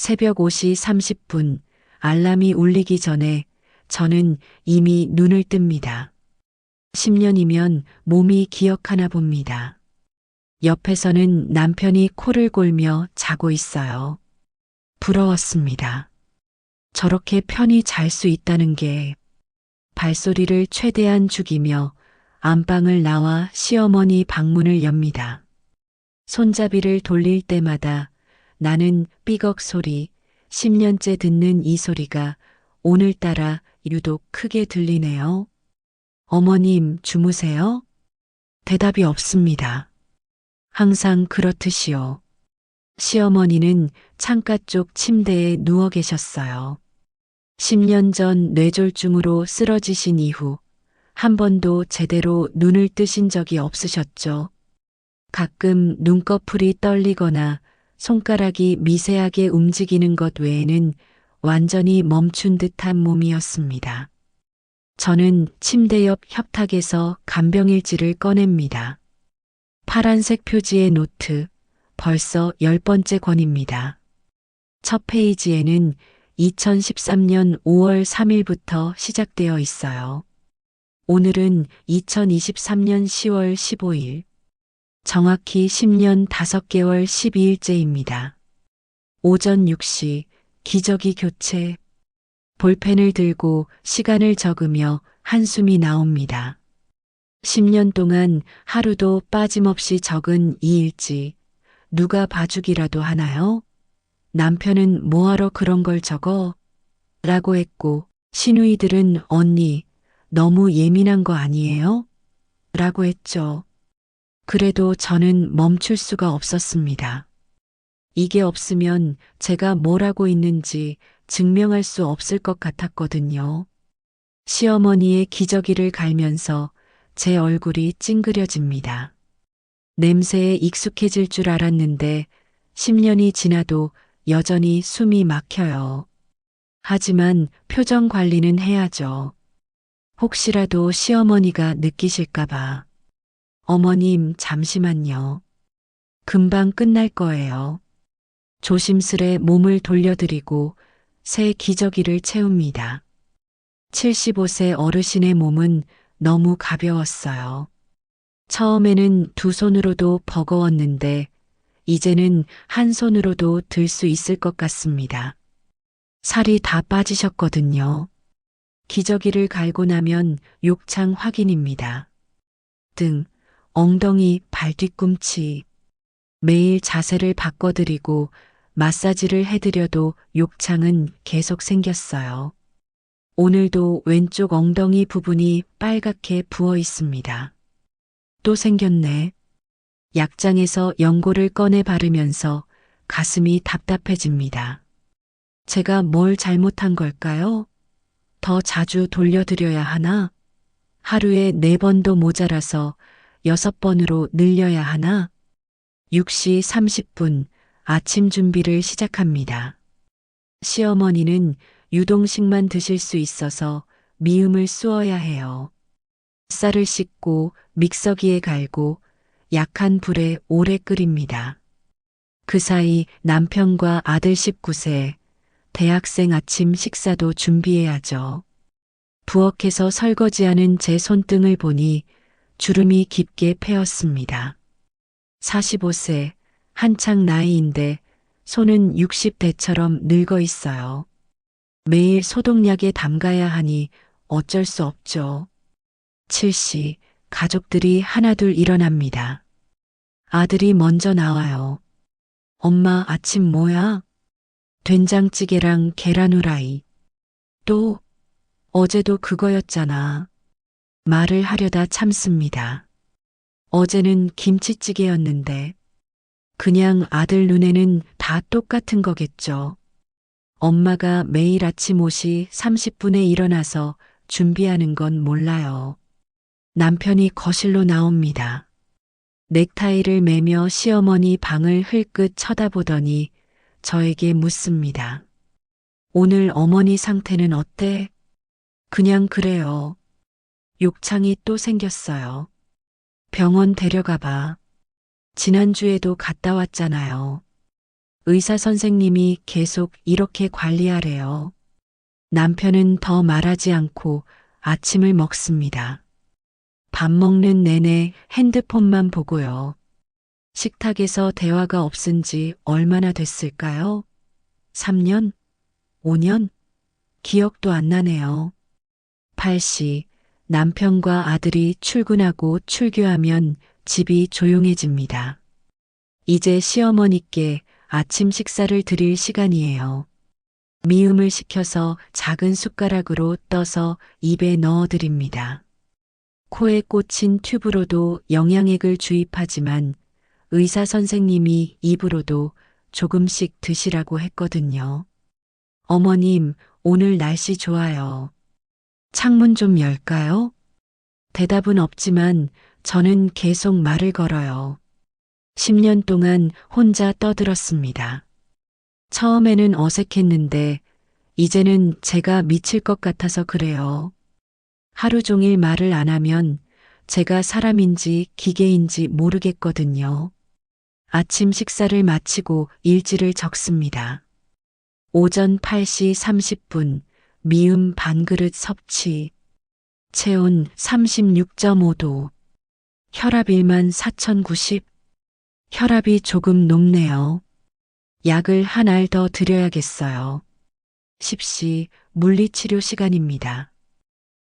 새벽 5시 30분 알람이 울리기 전에 저는 이미 눈을 뜹니다. 10년이면 몸이 기억하나 봅니다. 옆에서는 남편이 코를 골며 자고 있어요. 부러웠습니다. 저렇게 편히 잘 수 있다는 게. 발소리를 최대한 죽이며 안방을 나와 시어머니 방문을 엽니다. 손잡이를 돌릴 때마다 나는 삐걱 소리, 10년째 듣는 이 소리가 오늘따라 유독 크게 들리네요. 어머님, 주무세요? 대답이 없습니다. 항상 그렇듯이요. 시어머니는 창가 쪽 침대에 누워 계셨어요. 10년 전 뇌졸중으로 쓰러지신 이후 한 번도 제대로 눈을 뜨신 적이 없으셨죠. 가끔 눈꺼풀이 떨리거나 손가락이 미세하게 움직이는 것 외에는 완전히 멈춘 듯한 몸이었습니다. 저는 침대 옆 협탁에서 간병일지를 꺼냅니다. 파란색 표지의 노트, 벌써 10번째 권입니다. 첫 페이지에는 2013년 5월 3일부터 시작되어 있어요. 오늘은 2023년 10월 15일. 정확히 10년 5개월 12일째입니다. 오전 6시, 기저귀 교체. 볼펜을 들고 시간을 적으며 한숨이 나옵니다. 10년 동안 하루도 빠짐없이 적은 이 일지, 누가 봐주기라도 하나요? 남편은 뭐하러 그런 걸 적어? 라고 했고, 시누이들은 언니, 너무 예민한 거 아니에요? 라고 했죠. 그래도 저는 멈출 수가 없었습니다. 이게 없으면 제가 뭘 하고 있는지 증명할 수 없을 것 같았거든요. 시어머니의 기저귀를 갈면서 제 얼굴이 찡그려집니다. 냄새에 익숙해질 줄 알았는데 10년이 지나도 여전히 숨이 막혀요. 하지만 표정 관리는 해야죠. 혹시라도 시어머니가 느끼실까봐. 어머님, 잠시만요. 금방 끝날 거예요. 조심스레 몸을 돌려드리고 새 기저귀를 채웁니다. 75세 어르신의 몸은 너무 가벼웠어요. 처음에는 두 손으로도 버거웠는데 이제는 한 손으로도 들 수 있을 것 같습니다. 살이 다 빠지셨거든요. 기저귀를 갈고 나면 욕창 확인입니다. 등, 엉덩이, 발 뒤꿈치. 매일 자세를 바꿔드리고 마사지를 해드려도 욕창은 계속 생겼어요. 오늘도 왼쪽 엉덩이 부분이 빨갛게 부어 있습니다. 또 생겼네. 약장에서 연고를 꺼내 바르면서 가슴이 답답해집니다. 제가 뭘 잘못한 걸까요? 더 자주 돌려드려야 하나? 하루에 4번도 모자라서 6번으로 늘려야 하나? 6시 30분 아침 준비를 시작합니다. 시어머니는 유동식만 드실 수 있어서 미음을 쑤어야 해요. 쌀을 씻고 믹서기에 갈고 약한 불에 오래 끓입니다. 그 사이 남편과 아들 19세, 대학생 아침 식사도 준비해야죠. 부엌에서 설거지하는 제 손등을 보니 주름이 깊게 패였습니다. 45세, 한창 나이인데 손은 60대처럼 늙어 있어요. 매일 소독약에 담가야 하니 어쩔 수 없죠. 7시, 가족들이 하나둘 일어납니다. 아들이 먼저 나와요. 엄마, 아침 뭐야? 된장찌개랑 계란 후라이. 또, 어제도 그거였잖아. 말을 하려다 참습니다. 어제는 김치찌개였는데, 그냥 아들 눈에는 다 똑같은 거겠죠. 엄마가 매일 아침 5시 30분에 일어나서 준비하는 건 몰라요. 남편이 거실로 나옵니다. 넥타이를 매며 시어머니 방을 흘끗 쳐다보더니 저에게 묻습니다. 오늘 어머니 상태는 어때? 그냥 그래요. 욕창이 또 생겼어요. 병원 데려가 봐. 지난주에도 갔다 왔잖아요. 의사 선생님이 계속 이렇게 관리하래요. 남편은 더 말하지 않고 아침을 먹습니다. 밥 먹는 내내 핸드폰만 보고요. 식탁에서 대화가 없은 지 얼마나 됐을까요? 3년? 5년? 기억도 안 나네요. 8시 남편과 아들이 출근하고 출교하면 집이 조용해집니다. 이제 시어머니께 아침 식사를 드릴 시간이에요. 미음을 식혀서 작은 숟가락으로 떠서 입에 넣어 드립니다. 코에 꽂힌 튜브로도 영양액을 주입하지만 의사 선생님이 입으로도 조금씩 드시라고 했거든요. 어머님, 오늘 날씨 좋아요. 창문 좀 열까요? 대답은 없지만 저는 계속 말을 걸어요. 10년 동안 혼자 떠들었습니다. 처음에는 어색했는데 이제는 제가 미칠 것 같아서 그래요. 하루 종일 말을 안 하면 제가 사람인지 기계인지 모르겠거든요. 아침 식사를 마치고 일지를 적습니다. 오전 8시 30분 미음 반그릇 섭취. 체온 36.5도. 혈압 1만 4090. 혈압이 조금 높네요. 약을 한 알 더 드려야겠어요. 10시 물리치료 시간입니다.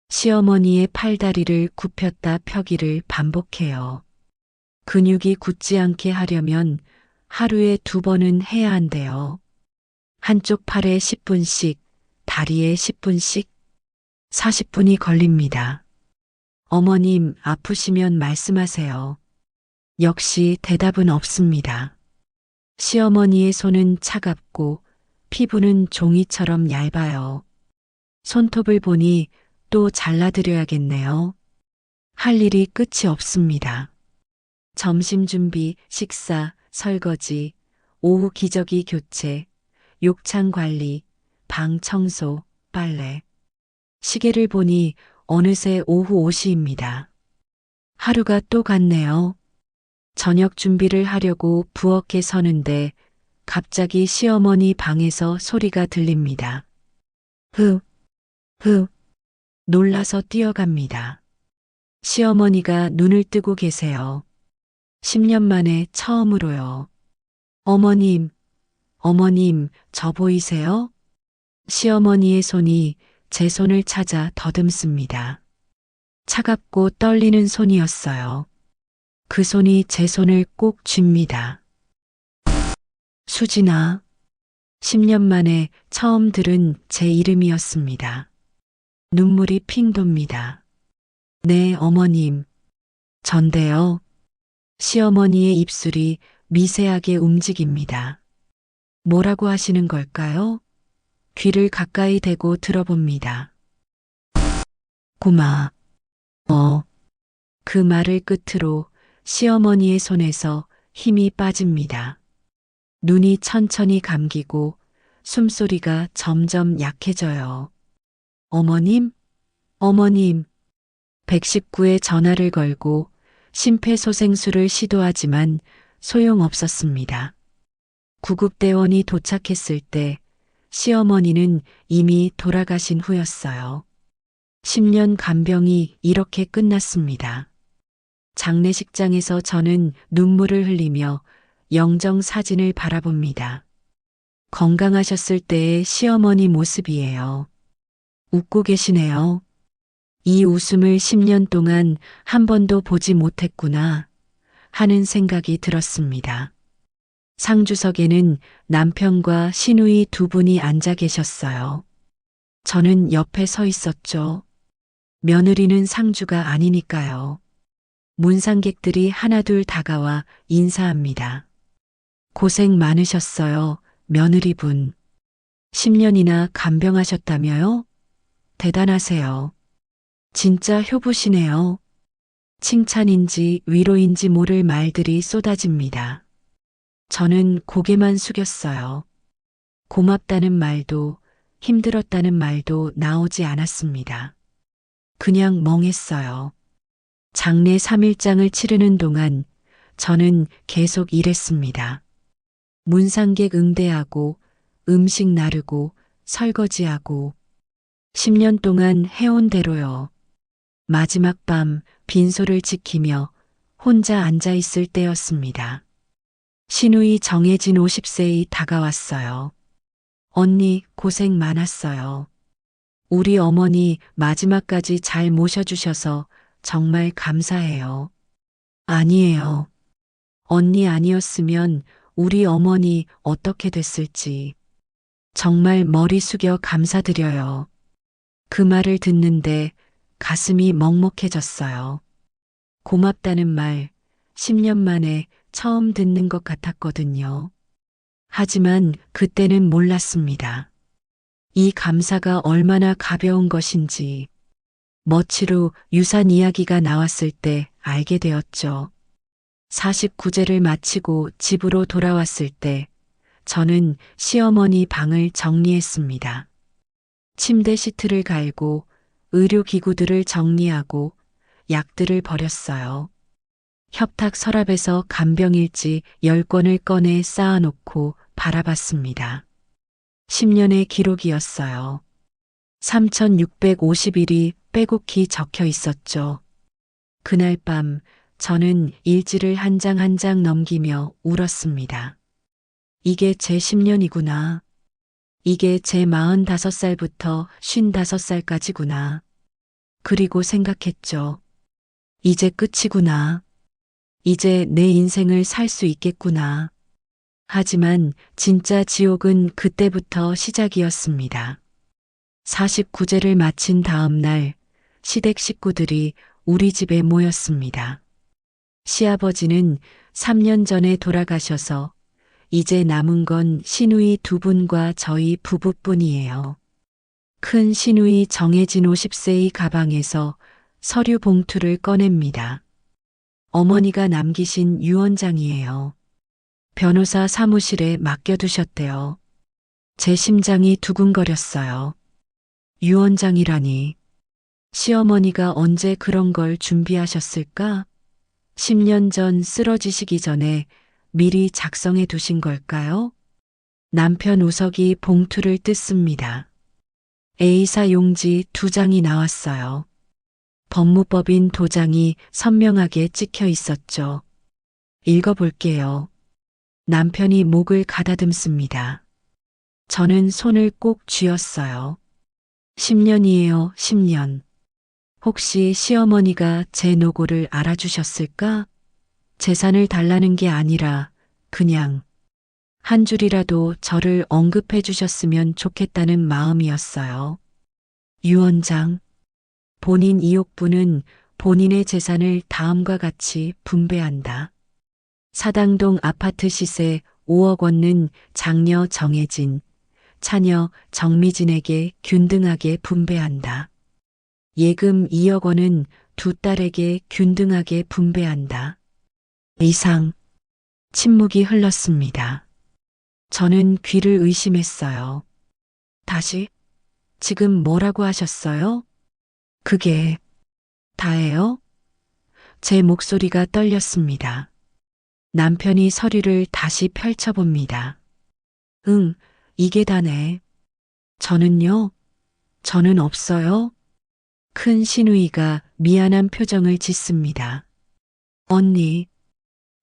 시어머니의 팔다리를 굽혔다 펴기를 반복해요. 근육이 굳지 않게 하려면 하루에 2번은 해야 한대요. 한쪽 팔에 10분씩, 다리에 10분씩, 40분이 걸립니다. 어머님, 아프시면 말씀하세요. 역시 대답은 없습니다. 시어머니의 손은 차갑고 피부는 종이처럼 얇아요. 손톱을 보니 또 잘라드려야겠네요. 할 일이 끝이 없습니다. 점심 준비, 식사, 설거지, 오후 기저귀 교체, 욕창 관리, 방 청소, 빨래. 시계를 보니 어느새 오후 5시입니다. 하루가 또 갔네요. 저녁 준비를 하려고 부엌에 서는데 갑자기 시어머니 방에서 소리가 들립니다. 흡, 흡, 놀라서 뛰어갑니다. 시어머니가 눈을 뜨고 계세요. 10년 만에 처음으로요. 어머님, 어머님, 저 보이세요? 시어머니의 손이 제 손을 찾아 더듬습니다. 차갑고 떨리는 손이었어요. 그 손이 제 손을 꼭 쥡니다. 수진아. 10년 만에 처음 들은 제 이름이었습니다. 눈물이 핑 돕니다. 네, 어머님. 전데요. 시어머니의 입술이 미세하게 움직입니다. 뭐라고 하시는 걸까요? 귀를 가까이 대고 들어봅니다. 고마. 그 말을 끝으로 시어머니의 손에서 힘이 빠집니다. 눈이 천천히 감기고 숨소리가 점점 약해져요. 어머님? 어머님. 119에 전화를 걸고 심폐소생술을 시도하지만 소용없었습니다. 구급대원이 도착했을 때 시어머니는 이미 돌아가신 후였어요. 10년 간병이 이렇게 끝났습니다. 장례식장에서 저는 눈물을 흘리며 영정 사진을 바라봅니다. 건강하셨을 때의 시어머니 모습이에요. 웃고 계시네요. 이 웃음을 10년 동안 한 번도 보지 못했구나 하는 생각이 들었습니다. 상주석에는 남편과 시누이 2분이 앉아 계셨어요. 저는 옆에 서 있었죠. 며느리는 상주가 아니니까요. 문상객들이 하나둘 다가와 인사합니다. 고생 많으셨어요, 며느리분. 10년이나 간병하셨다며요? 대단하세요. 진짜 효부시네요. 칭찬인지 위로인지 모를 말들이 쏟아집니다. 저는 고개만 숙였어요. 고맙다는 말도 힘들었다는 말도 나오지 않았습니다. 그냥 멍했어요. 장례 3일장을 치르는 동안 저는 계속 일했습니다. 문상객 응대하고 음식 나르고 설거지하고 10년 동안 해온 대로요. 마지막 밤 빈소를 지키며 혼자 앉아 있을 때였습니다. 시누이 정해진 50세이 다가왔어요. 언니 고생 많았어요. 우리 어머니 마지막까지 잘 모셔주셔서 정말 감사해요. 아니에요. 언니 아니었으면 우리 어머니 어떻게 됐을지. 정말 머리 숙여 감사드려요. 그 말을 듣는데 가슴이 먹먹해졌어요. 고맙다는 말 10년 만에 처음 듣는 것 같았거든요. 하지만 그때는 몰랐습니다. 이 감사가 얼마나 가벼운 것인지 며칠 후 유산 이야기가 나왔을 때 알게 되었죠. 49제를 마치고 집으로 돌아왔을 때 저는 시어머니 방을 정리했습니다. 침대 시트를 갈고 의료기구들을 정리하고 약들을 버렸어요. 협탁 서랍에서 간병일지 10권을 꺼내 쌓아놓고 바라봤습니다. 10년의 기록이었어요. 3650일이 빼곡히 적혀 있었죠. 그날 밤 저는 일지를 한 장 한 장 넘기며 울었습니다. 이게 제 10년이구나. 이게 제 45살부터 55살까지구나. 그리고 생각했죠. 이제 끝이구나. 이제 내 인생을 살 수 있겠구나. 하지만 진짜 지옥은 그때부터 시작이었습니다. 49제를 마친 다음 날 시댁 식구들이 우리 집에 모였습니다. 시아버지는 3년 전에 돌아가셔서 이제 남은 건 시누이 2분과 저희 부부뿐이에요. 큰 시누이 정해진 50세의 가방에서 서류 봉투를 꺼냅니다. 어머니가 남기신 유언장이에요. 변호사 사무실에 맡겨두셨대요. 제 심장이 두근거렸어요. 유언장이라니. 시어머니가 언제 그런 걸 준비하셨을까? 10년 전 쓰러지시기 전에 미리 작성해 두신 걸까요? 남편 우석이 봉투를 뜯습니다. A사 용지 2장이 나왔어요. 법무법인 도장이 선명하게 찍혀 있었죠. 읽어볼게요. 남편이 목을 가다듬습니다. 저는 손을 꼭 쥐었어요. 10년이에요, 10년. 혹시 시어머니가 제 노고를 알아주셨을까? 재산을 달라는 게 아니라 그냥 한 줄이라도 저를 언급해 주셨으면 좋겠다는 마음이었어요. 유언장. 본인 이옥부는 본인의 재산을 다음과 같이 분배한다. 사당동 아파트 시세 5억 원은 장녀 정혜진, 차녀 정미진에게 균등하게 분배한다. 예금 2억 원은 2딸에게 균등하게 분배한다. 이상. 침묵이 흘렀습니다. 저는 귀를 의심했어요. 다시? 지금 뭐라고 하셨어요? 그게 다예요? 제 목소리가 떨렸습니다. 남편이 서류를 다시 펼쳐봅니다. 응, 이게 다네. 저는요? 저는 없어요? 큰 시누이가 미안한 표정을 짓습니다. 언니,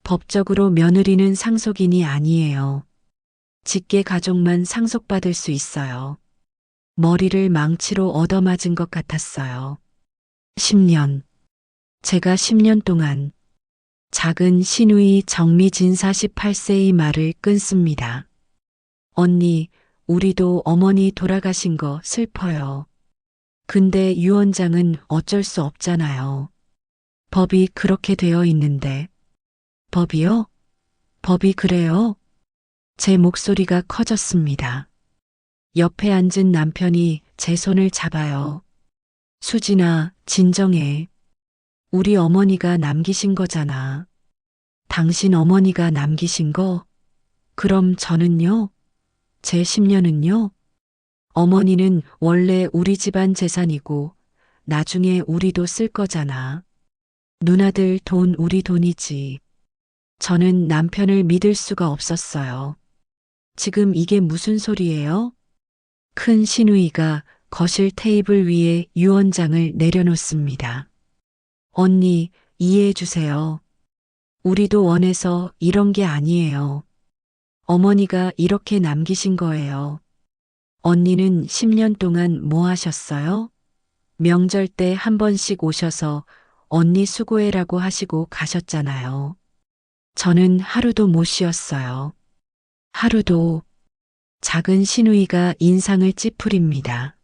법적으로 며느리는 상속인이 아니에요. 직계 가족만 상속받을 수 있어요. 머리를 망치로 얻어맞은 것 같았어요. 10년. 제가 10년 동안 작은 시누이 정미진 48세의 말을 끊습니다. 언니, 우리도 어머니 돌아가신 거 슬퍼요. 근데 유언장은 어쩔 수 없잖아요. 법이 그렇게 되어 있는데. 법이요? 법이 그래요? 제 목소리가 커졌습니다. 옆에 앉은 남편이 제 손을 잡아요. 수진아, 진정해. 우리 어머니가 남기신 거잖아. 당신 어머니가 남기신 거? 그럼 저는요? 제 10년은요? 어머니는 원래 우리 집안 재산이고 나중에 우리도 쓸 거잖아. 누나들 돈 우리 돈이지. 저는 남편을 믿을 수가 없었어요. 지금 이게 무슨 소리예요? 큰 시누이가 거실 테이블 위에 유언장을 내려놓습니다. 언니, 이해해 주세요. 우리도 원해서 이런 게 아니에요. 어머니가 이렇게 남기신 거예요. 언니는 10년 동안 뭐 하셨어요? 명절 때 한 번씩 오셔서 언니 수고해라고 하시고 가셨잖아요. 저는 하루도 못 쉬었어요. 하루도. 작은 시누이가 인상을 찌푸립니다.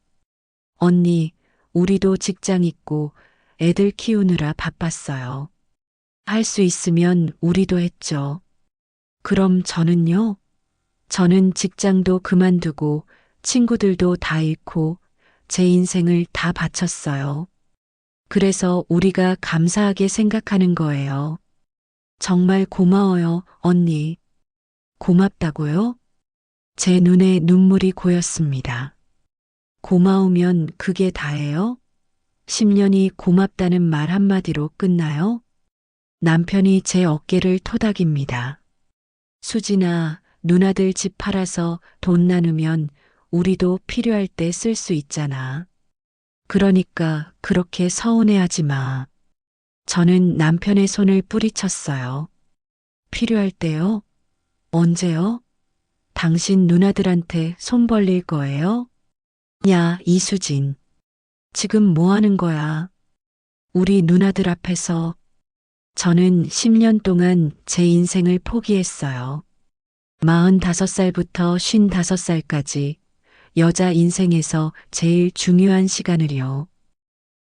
언니, 우리도 직장 있고 애들 키우느라 바빴어요. 할 수 있으면 우리도 했죠. 그럼 저는요? 저는 직장도 그만두고 친구들도 다 잃고 제 인생을 다 바쳤어요. 그래서 우리가 감사하게 생각하는 거예요. 정말 고마워요, 언니. 고맙다고요? 제 눈에 눈물이 고였습니다. 고마우면 그게 다예요? 10년이 고맙다는 말 한마디로 끝나요? 남편이 제 어깨를 토닥입니다. 수진아, 누나들 집 팔아서 돈 나누면 우리도 필요할 때 쓸 수 있잖아. 그러니까 그렇게 서운해하지 마. 저는 남편의 손을 뿌리쳤어요. 필요할 때요? 언제요? 당신 누나들한테 손 벌릴 거예요? 야, 이수진. 지금 뭐 하는 거야? 우리 누나들 앞에서. 저는 10년 동안 제 인생을 포기했어요. 45살부터 55살까지 여자 인생에서 제일 중요한 시간을요.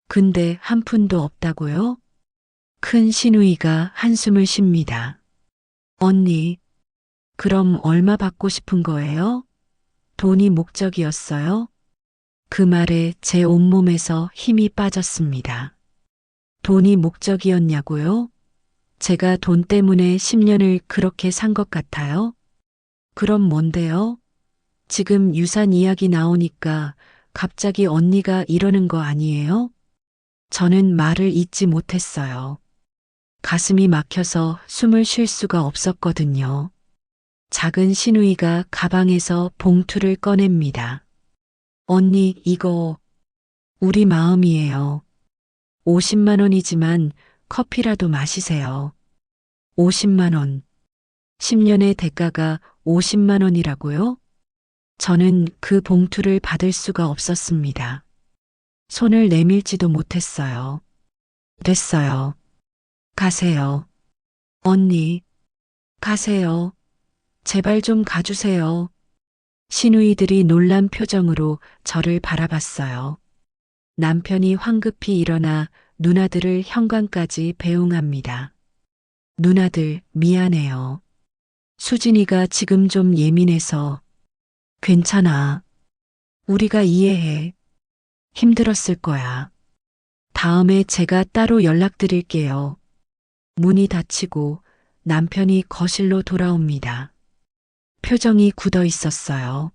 근데 한 푼도 없다고요? 큰 시누이가 한숨을 쉽니다. 언니, 그럼 얼마 받고 싶은 거예요? 돈이 목적이었어요? 그 말에 제 온몸에서 힘이 빠졌습니다. 돈이 목적이었냐고요? 제가 돈 때문에 10년을 그렇게 산 것 같아요? 그럼 뭔데요? 지금 유산 이야기 나오니까 갑자기 언니가 이러는 거 아니에요? 저는 말을 잇지 못했어요. 가슴이 막혀서 숨을 쉴 수가 없었거든요. 작은 시누이가 가방에서 봉투를 꺼냅니다. 언니, 이거 우리 마음이에요. 50만 원이지만 커피라도 마시세요. 50만 원. 10년의 대가가 50만 원이라고요? 저는 그 봉투를 받을 수가 없었습니다. 손을 내밀지도 못했어요. 됐어요. 가세요. 언니, 가세요. 제발 좀 가주세요. 시누이들이 놀란 표정으로 저를 바라봤어요. 남편이 황급히 일어나 누나들을 현관까지 배웅합니다. 누나들, 미안해요. 수진이가 지금 좀 예민해서. 괜찮아. 우리가 이해해. 힘들었을 거야. 다음에 제가 따로 연락드릴게요. 문이 닫히고 남편이 거실로 돌아옵니다. 표정이 굳어 있었어요.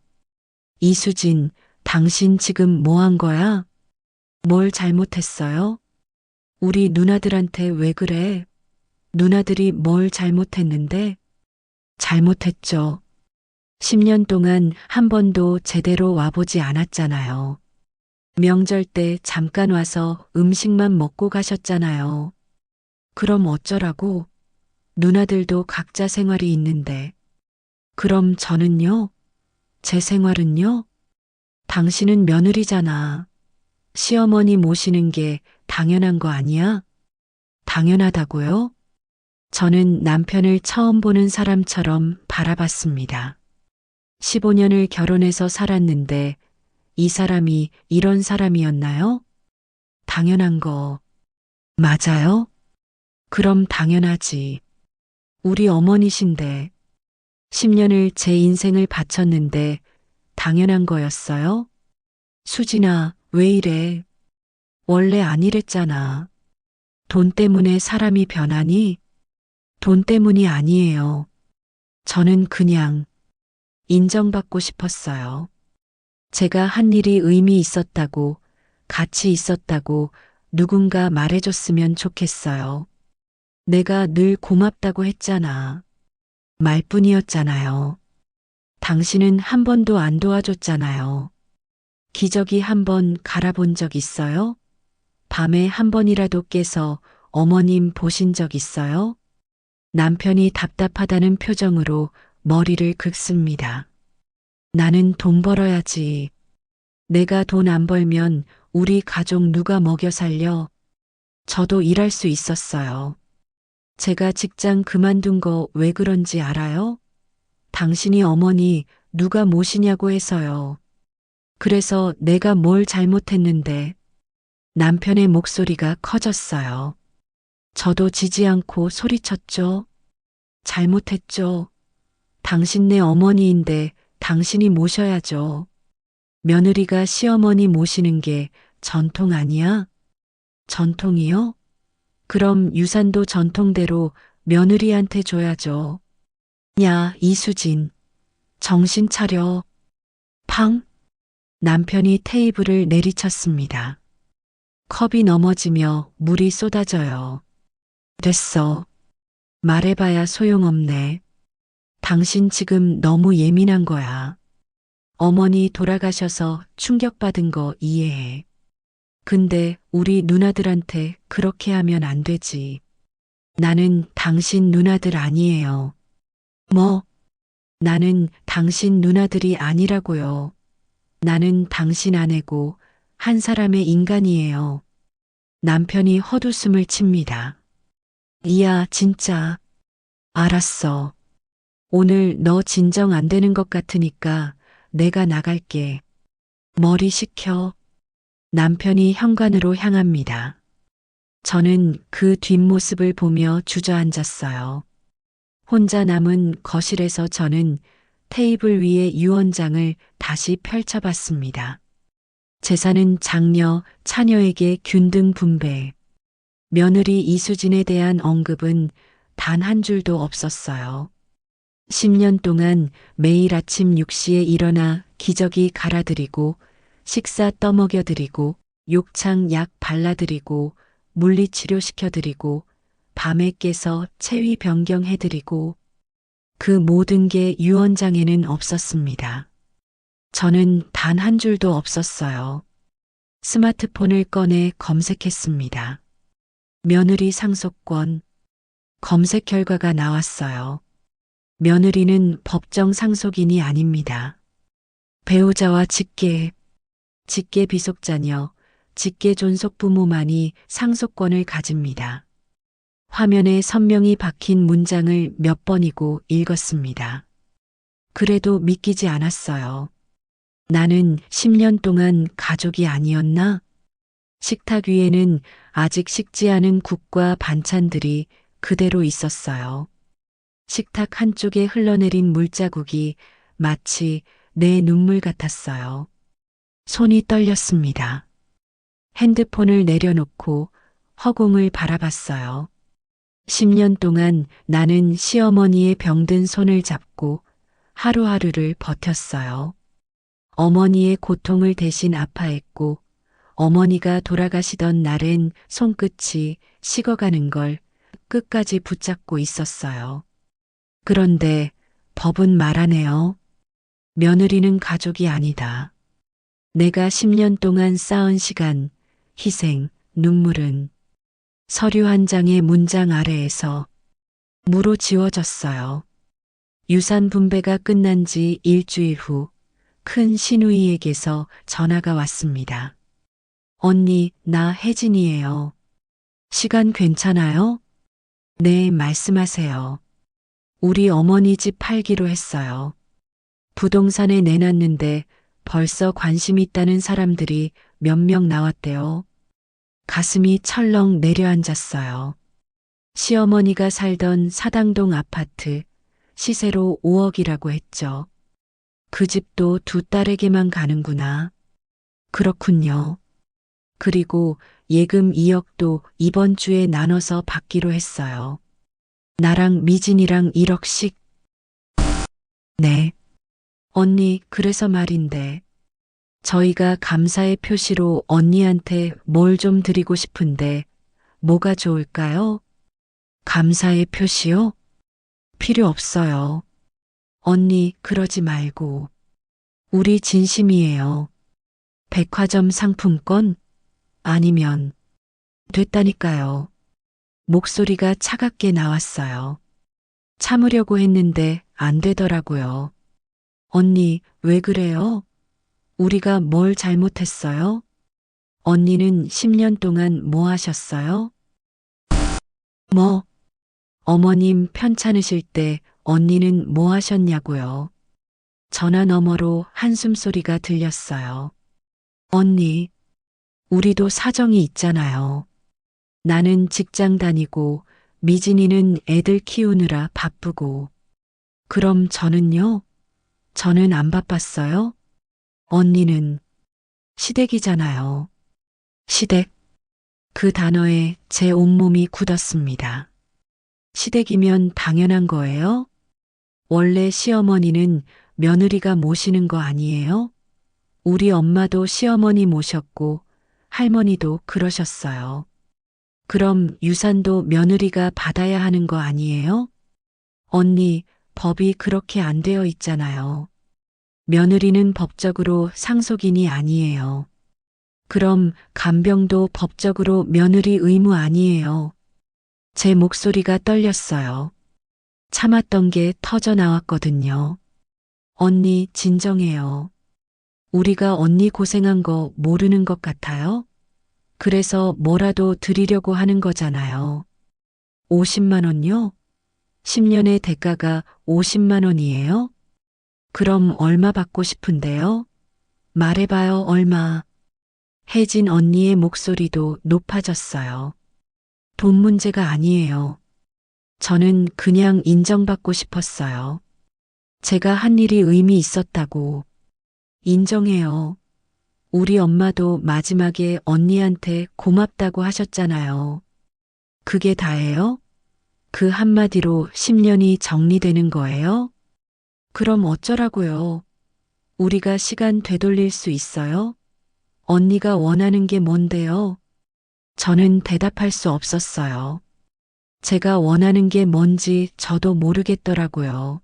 이수진, 당신 지금 뭐 한 거야? 뭘 잘못했어요? 우리 누나들한테 왜 그래? 누나들이 뭘 잘못했는데? 잘못했죠. 10년 동안 한 번도 제대로 와보지 않았잖아요. 명절 때 잠깐 와서 음식만 먹고 가셨잖아요. 그럼 어쩌라고? 누나들도 각자 생활이 있는데. 그럼 저는요? 제 생활은요? 당신은 며느리잖아. 시어머니 모시는 게 당연한 거 아니야? 당연하다고요? 저는 남편을 처음 보는 사람처럼 바라봤습니다. 15년을 결혼해서 살았는데 이 사람이 이런 사람이었나요? 당연한 거 맞아요? 그럼 당연하지. 우리 어머니신데 10년을 제 인생을 바쳤는데 당연한 거였어요? 수진아, 왜 이래? 원래 안 이랬잖아. 돈 때문에 사람이 변하니? 돈 때문이 아니에요. 저는 그냥 인정받고 싶었어요. 제가 한 일이 의미 있었다고, 가치 있었다고 누군가 말해줬으면 좋겠어요. 내가 늘 고맙다고 했잖아. 말뿐이었잖아요. 당신은 한 번도 안 도와줬잖아요. 기저귀 한 번 갈아본 적 있어요? 밤에 한 번이라도 깨서 어머님 보신 적 있어요? 남편이 답답하다는 표정으로 머리를 긁습니다. 나는 돈 벌어야지. 내가 돈 안 벌면 우리 가족 누가 먹여 살려? 저도 일할 수 있었어요. 제가 직장 그만둔 거 왜 그런지 알아요? 당신이 어머니 누가 모시냐고 해서요. 그래서 내가 뭘 잘못했는데 남편의 목소리가 커졌어요. 저도 지지 않고 소리쳤죠. 잘못했죠. 당신네 어머니인데 당신이 모셔야죠. 며느리가 시어머니 모시는 게 전통 아니야? 전통이요? 그럼 유산도 전통대로 며느리한테 줘야죠. 야, 이수진. 정신 차려. 팡! 남편이 테이블을 내리쳤습니다. 컵이 넘어지며 물이 쏟아져요. 됐어. 말해봐야 소용없네. 당신 지금 너무 예민한 거야. 어머니 돌아가셔서 충격받은 거 이해해. 근데 우리 누나들한테 그렇게 하면 안 되지. 나는 당신 누나들 아니에요. 뭐? 나는 당신 누나들이 아니라고요. 나는 당신 아내고 한 사람의 인간이에요. 남편이 헛웃음을 칩니다. 이야, 진짜. 알았어. 오늘 너 진정 안 되는 것 같으니까 내가 나갈게. 머리 식혀. 남편이 현관으로 향합니다. 저는 그 뒷모습을 보며 주저앉았어요. 혼자 남은 거실에서 저는 테이블 위에 유언장을 다시 펼쳐봤습니다. 재산은 장녀, 차녀에게 균등 분배. 며느리 이수진에 대한 언급은 단 한 줄도 없었어요. 10년 동안 매일 아침 6시에 일어나 기저귀 갈아드리고 식사 떠먹여드리고 욕창 약 발라드리고 물리치료 시켜드리고 밤에 깨서 체위 변경해드리고 그 모든 게 유언장에는 없었습니다. 저는 단 한 줄도 없었어요. 스마트폰을 꺼내 검색했습니다. 며느리 상속권. 검색 결과가 나왔어요. 며느리는 법정 상속인이 아닙니다. 배우자와 직계 비속자녀, 직계 존속 부모만이 상속권을 가집니다. 화면에 선명히 박힌 문장을 몇 번이고 읽었습니다. 그래도 믿기지 않았어요. 나는 10년 동안 가족이 아니었나? 식탁 위에는 아직 식지 않은 국과 반찬들이 그대로 있었어요. 식탁 한쪽에 흘러내린 물자국이 마치 내 눈물 같았어요. 손이 떨렸습니다. 핸드폰을 내려놓고 허공을 바라봤어요. 10년 동안 나는 시어머니의 병든 손을 잡고 하루하루를 버텼어요. 어머니의 고통을 대신 아파했고 어머니가 돌아가시던 날엔 손끝이 식어가는 걸 끝까지 붙잡고 있었어요. 그런데 법은 말하네요. 며느리는 가족이 아니다. 내가 10년 동안 쌓은 시간, 희생, 눈물은 서류 한 장의 문장 아래에서 무로 지워졌어요. 유산 분배가 끝난 지 일주일 후 큰 시누이에게서 전화가 왔습니다. 언니, 나 혜진이에요. 시간 괜찮아요? 네, 말씀하세요. 우리 어머니 집 팔기로 했어요. 부동산에 내놨는데 벌써 관심 있다는 사람들이 몇 명 나왔대요. 가슴이 철렁 내려앉았어요. 시어머니가 살던 사당동 아파트, 시세로 5억이라고 했죠. 그 집도 두 딸에게만 가는구나. 그렇군요. 그리고 예금 2억도 이번 주에 나눠서 받기로 했어요. 나랑 미진이랑 1억씩. 네. 언니, 그래서 말인데. 저희가 감사의 표시로 언니한테 뭘 좀 드리고 싶은데 뭐가 좋을까요? 감사의 표시요? 필요 없어요. 언니, 그러지 말고. 우리 진심이에요. 백화점 상품권? 아니면, 됐다니까요. 목소리가 차갑게 나왔어요. 참으려고 했는데 안 되더라고요. 언니, 왜 그래요? 우리가 뭘 잘못했어요? 언니는 10년 동안 뭐 하셨어요? 뭐, 어머님 편찮으실 때 언니는 뭐 하셨냐고요. 전화 너머로 한숨 소리가 들렸어요. 언니, 우리도 사정이 있잖아요. 나는 직장 다니고 미진이는 애들 키우느라 바쁘고. 그럼 저는요? 저는 안 바빴어요? 언니는 시댁이잖아요. 시댁. 그 단어에 제 온몸이 굳었습니다. 시댁이면 당연한 거예요? 원래 시어머니는 며느리가 모시는 거 아니에요? 우리 엄마도 시어머니 모셨고 할머니도 그러셨어요. 그럼 유산도 며느리가 받아야 하는 거 아니에요? 언니, 법이 그렇게 안 되어 있잖아요. 며느리는 법적으로 상속인이 아니에요. 그럼 간병도 법적으로 며느리 의무 아니에요. 제 목소리가 떨렸어요. 참았던 게 터져 나왔거든요. 언니, 진정해요. 우리가 언니 고생한 거 모르는 것 같아요? 그래서 뭐라도 드리려고 하는 거잖아요. 50만 원요? 10년의 대가가 50만 원이에요? 그럼 얼마 받고 싶은데요? 말해봐요, 얼마. 혜진 언니의 목소리도 높아졌어요. 돈 문제가 아니에요. 저는 그냥 인정받고 싶었어요. 제가 한 일이 의미 있었다고. 인정해요. 우리 엄마도 마지막에 언니한테 고맙다고 하셨잖아요. 그게 다예요? 그 한마디로 10년이 정리되는 거예요? 그럼 어쩌라고요? 우리가 시간 되돌릴 수 있어요? 언니가 원하는 게 뭔데요? 저는 대답할 수 없었어요. 제가 원하는 게 뭔지 저도 모르겠더라고요.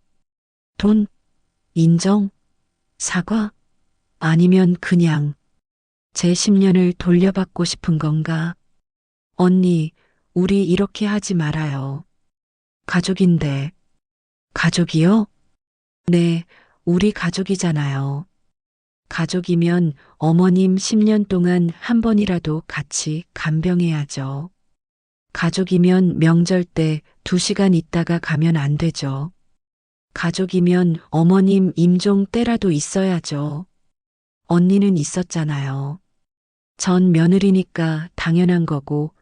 돈, 인정, 사과, 아니면 그냥 제 10년을 돌려받고 싶은 건가? 언니, 우리 이렇게 하지 말아요. 가족인데. 가족이요? 네, 우리 가족이잖아요. 가족이면 어머님 10년 동안 한 번이라도 같이 간병해야죠. 가족이면 명절 때 2시간 있다가 가면 안 되죠. 가족이면 어머님 임종 때라도 있어야죠. 언니는 있었잖아요. 전 며느리니까 당연한 거고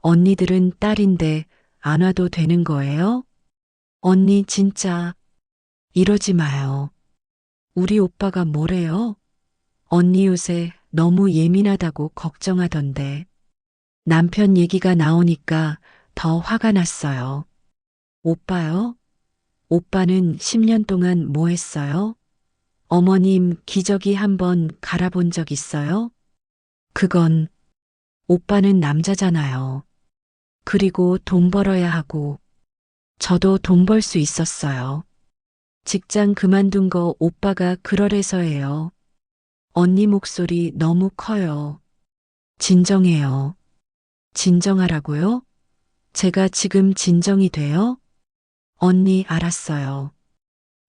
언니들은 딸인데 안 와도 되는 거예요? 언니 진짜 이러지 마요. 우리 오빠가 뭐래요? 언니 요새 너무 예민하다고 걱정하던데. 남편 얘기가 나오니까 더 화가 났어요. 오빠요? 오빠는 10년 동안 뭐 했어요? 어머님 기저귀 한번 갈아본 적 있어요? 그건 오빠는 남자잖아요. 그리고 돈 벌어야 하고 저도 돈 벌 수 있었어요. 직장 그만둔 거 오빠가 그러래서예요. 언니 목소리 너무 커요. 진정해요. 진정하라고요? 제가 지금 진정이 돼요? 언니 알았어요.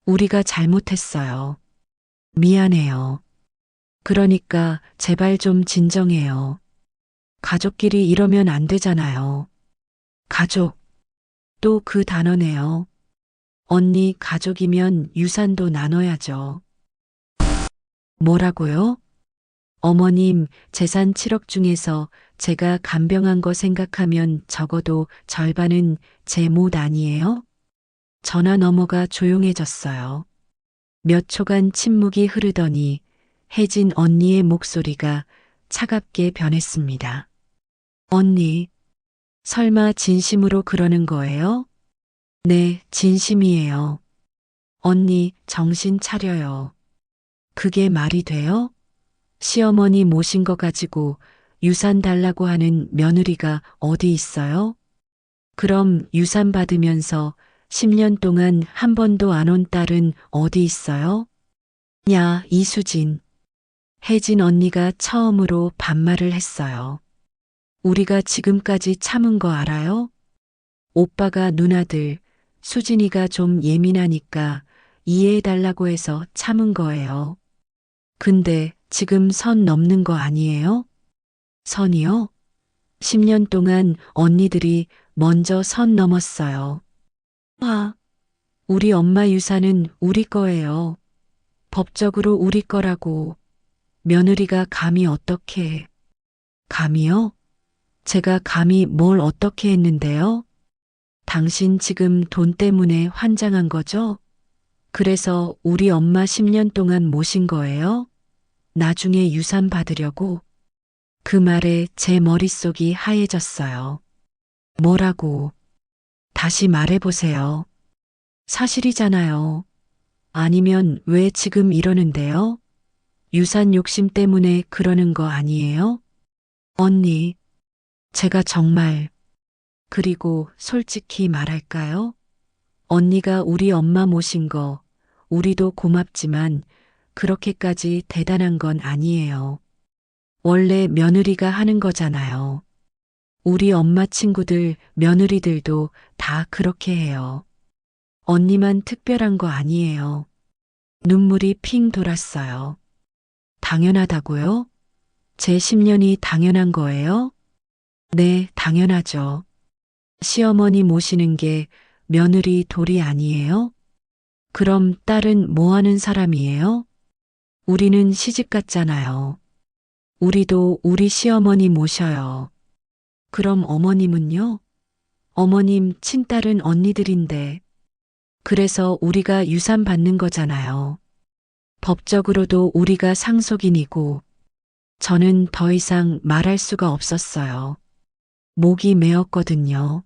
우리가 잘못했어요. 미안해요. 그러니까 제발 좀 진정해요. 가족끼리 이러면 안 되잖아요. 가족. 또 그 단어네요. 언니 가족이면 유산도 나눠야죠. 뭐라고요? 어머님 재산 7억 중에서 제가 간병한 거 생각하면 적어도 절반은 제 못 아니에요? 전화 너머가 조용해졌어요. 몇 초간 침묵이 흐르더니 혜진 언니의 목소리가 차갑게 변했습니다. 언니, 설마 진심으로 그러는 거예요? 네, 진심이에요. 언니, 정신 차려요. 그게 말이 돼요? 시어머니 모신 거 가지고 유산 달라고 하는 며느리가 어디 있어요? 그럼 유산 받으면서 10년 동안 한 번도 안 온 딸은 어디 있어요? 야, 이수진. 혜진 언니가 처음으로 반말을 했어요. 우리가 지금까지 참은 거 알아요? 오빠가 누나들, 수진이가 좀 예민하니까 이해해달라고 해서 참은 거예요. 근데 지금 선 넘는 거 아니에요? 선이요? 10년 동안 언니들이 먼저 선 넘었어요. 아, 우리 엄마 유산은 우리 거예요. 법적으로 우리 거라고. 며느리가 감히 어떻게. 감히요? 제가 감히 뭘 어떻게 했는데요? 당신 지금 돈 때문에 환장한 거죠? 그래서 우리 엄마 10년 동안 모신 거예요? 나중에 유산 받으려고? 그 말에 제 머릿속이 하얘졌어요. 뭐라고? 다시 말해보세요. 사실이잖아요. 아니면 왜 지금 이러는데요? 유산 욕심 때문에 그러는 거 아니에요? 언니, 제가 정말, 그리고 솔직히 말할까요? 언니가 우리 엄마 모신 거, 우리도 고맙지만 그렇게까지 대단한 건 아니에요. 원래 며느리가 하는 거잖아요. 우리 엄마 친구들, 며느리들도 다 그렇게 해요. 언니만 특별한 거 아니에요. 눈물이 핑 돌았어요. 당연하다고요? 제 10년이 당연한 거예요? 네, 당연하죠. 시어머니 모시는 게 며느리 도리 아니에요? 그럼 딸은 뭐 하는 사람이에요? 우리는 시집 갔잖아요. 우리도 우리 시어머니 모셔요. 그럼 어머님은요? 어머님 친딸은 언니들인데. 그래서 우리가 유산 받는 거잖아요. 법적으로도 우리가 상속인이고. 저는 더 이상 말할 수가 없었어요. 목이 메었거든요.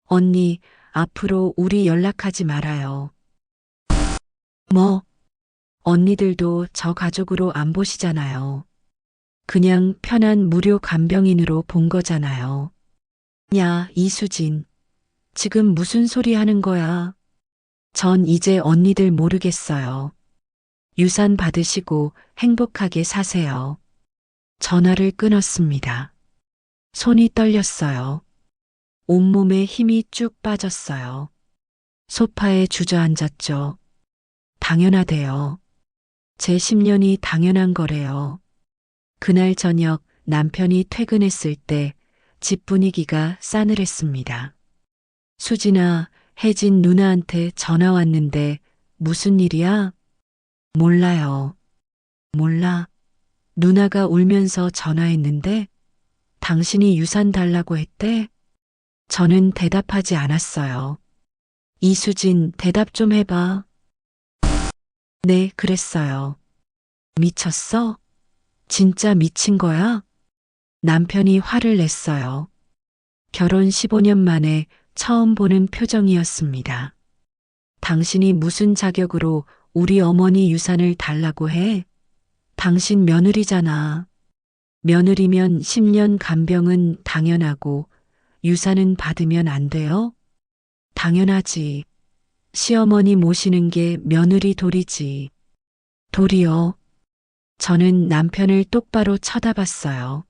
언니, 앞으로 우리 연락하지 말아요. 뭐, 언니들도 저 가족으로 안 보시잖아요. 그냥 편한 무료 간병인으로 본 거잖아요. 야, 이수진. 지금 무슨 소리 하는 거야? 전 이제 언니들 모르겠어요. 유산 받으시고 행복하게 사세요. 전화를 끊었습니다. 손이 떨렸어요. 온몸에 힘이 쭉 빠졌어요. 소파에 주저앉았죠. 당연하대요. 제 10년이 당연한 거래요. 그날 저녁 남편이 퇴근했을 때 집 분위기가 싸늘했습니다. 수진아, 혜진 누나한테 전화 왔는데 무슨 일이야? 몰라요. 몰라. 누나가 울면서 전화했는데 당신이 유산 달라고 했대? 저는 대답하지 않았어요. 이수진, 대답 좀 해봐. 네, 그랬어요. 미쳤어? 진짜 미친 거야? 남편이 화를 냈어요. 결혼 15년 만에 처음 보는 표정이었습니다. 당신이 무슨 자격으로 우리 어머니 유산을 달라고 해? 당신 며느리잖아. 며느리면 10년 간병은 당연하고 유산은 받으면 안 돼요? 당연하지. 시어머니 모시는 게 며느리 도리지. 도리요. 저는 남편을 똑바로 쳐다봤어요.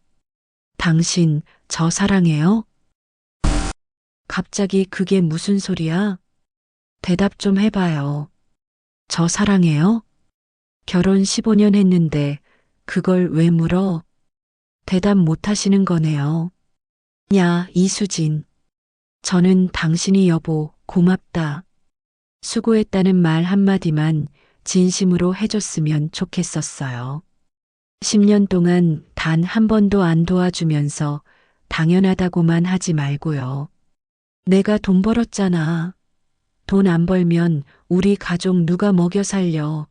당신, 저 사랑해요? 갑자기 그게 무슨 소리야? 대답 좀 해봐요. 저 사랑해요? 결혼 15년 했는데 그걸 왜 물어? 대답 못 하시는 거네요. 야, 이수진. 저는 당신이 여보, 고맙다. 수고했다는 말 한마디만 진심으로 해줬으면 좋겠었어요. 10년 동안 단 한 번도 안 도와주면서 당연하다고만 하지 말고요. 내가 돈 벌었잖아. 돈 안 벌면 우리 가족 누가 먹여 살려.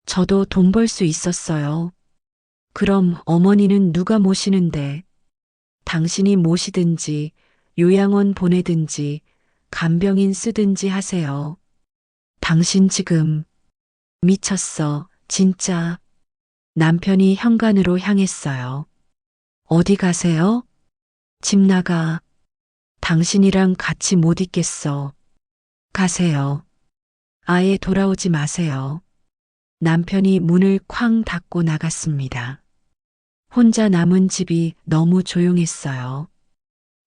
저도 돈 벌 수 있었어요. 그럼 어머니는 누가 모시는데? 당신이 모시든지 요양원 보내든지 간병인 쓰든지 하세요. 당신 지금 미쳤어, 진짜. 남편이 현관으로 향했어요. 어디 가세요? 집 나가. 당신이랑 같이 못 있겠어. 가세요. 아예 돌아오지 마세요. 남편이 문을 쾅 닫고 나갔습니다. 혼자 남은 집이 너무 조용했어요.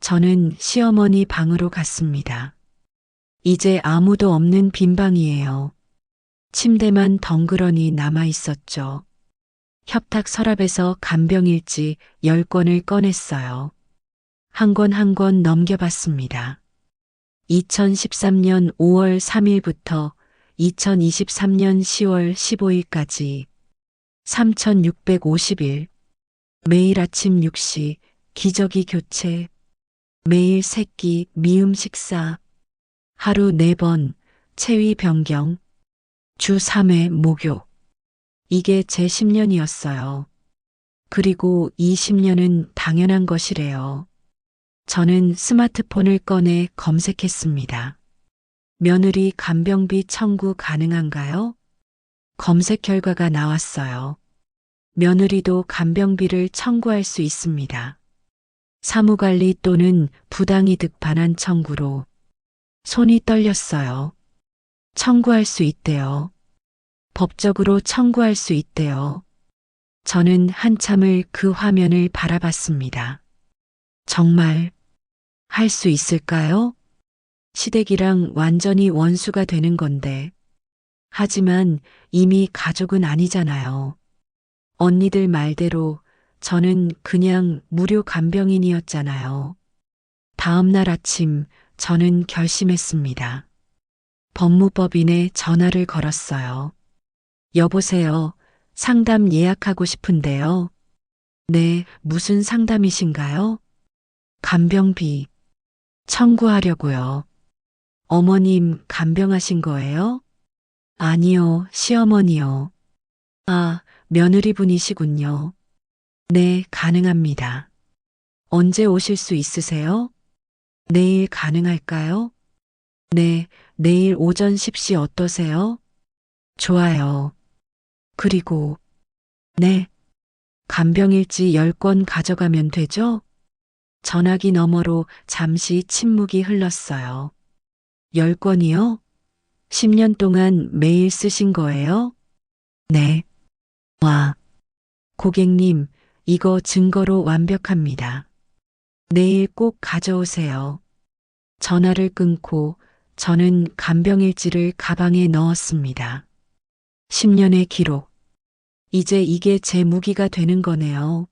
저는 시어머니 방으로 갔습니다. 이제 아무도 없는 빈 방이에요. 침대만 덩그러니 남아 있었죠. 협탁 서랍에서 간병일지 10권을 꺼냈어요. 한 권 한 권 넘겨봤습니다. 2013년 5월 3일부터 2023년 10월 15일까지 3650일, 매일 아침 6시 기저귀 교체, 매일 새끼 미음 식사, 하루 4번 체위 변경, 주 3회 목욕. 이게 제 10년이었어요. 그리고 이 10년은 당연한 것이래요. 저는 스마트폰을 꺼내 검색했습니다. 며느리 간병비 청구 가능한가요? 검색 결과가 나왔어요. 며느리도 간병비를 청구할 수 있습니다. 사무관리 또는 부당이득 반환 청구로. 손이 떨렸어요. 청구할 수 있대요. 법적으로 청구할 수 있대요. 저는 한참을 그 화면을 바라봤습니다. 정말 할 수 있을까요? 시댁이랑 완전히 원수가 되는 건데. 하지만 이미 가족은 아니잖아요. 언니들 말대로 저는 그냥 무료 간병인이었잖아요. 다음 날 아침 저는 결심했습니다. 법무법인에 전화를 걸었어요. 여보세요. 상담 예약하고 싶은데요. 네, 무슨 상담이신가요? 간병비 청구하려고요. 어머님 간병하신 거예요? 아니요, 시어머니요. 아, 며느리분이시군요. 네, 가능합니다. 언제 오실 수 있으세요? 내일 가능할까요? 네, 내일 오전 10시 어떠세요? 좋아요. 그리고, 네, 간병일지 10권 가져가면 되죠? 전화기 너머로 잠시 침묵이 흘렀어요. 10권이요? 10년 동안 매일 쓰신 거예요? 네. 와, 고객님, 이거 증거로 완벽합니다. 내일 꼭 가져오세요. 전화를 끊고 저는 간병일지를 가방에 넣었습니다. 10년의 기록. 이제 이게 제 무기가 되는 거네요.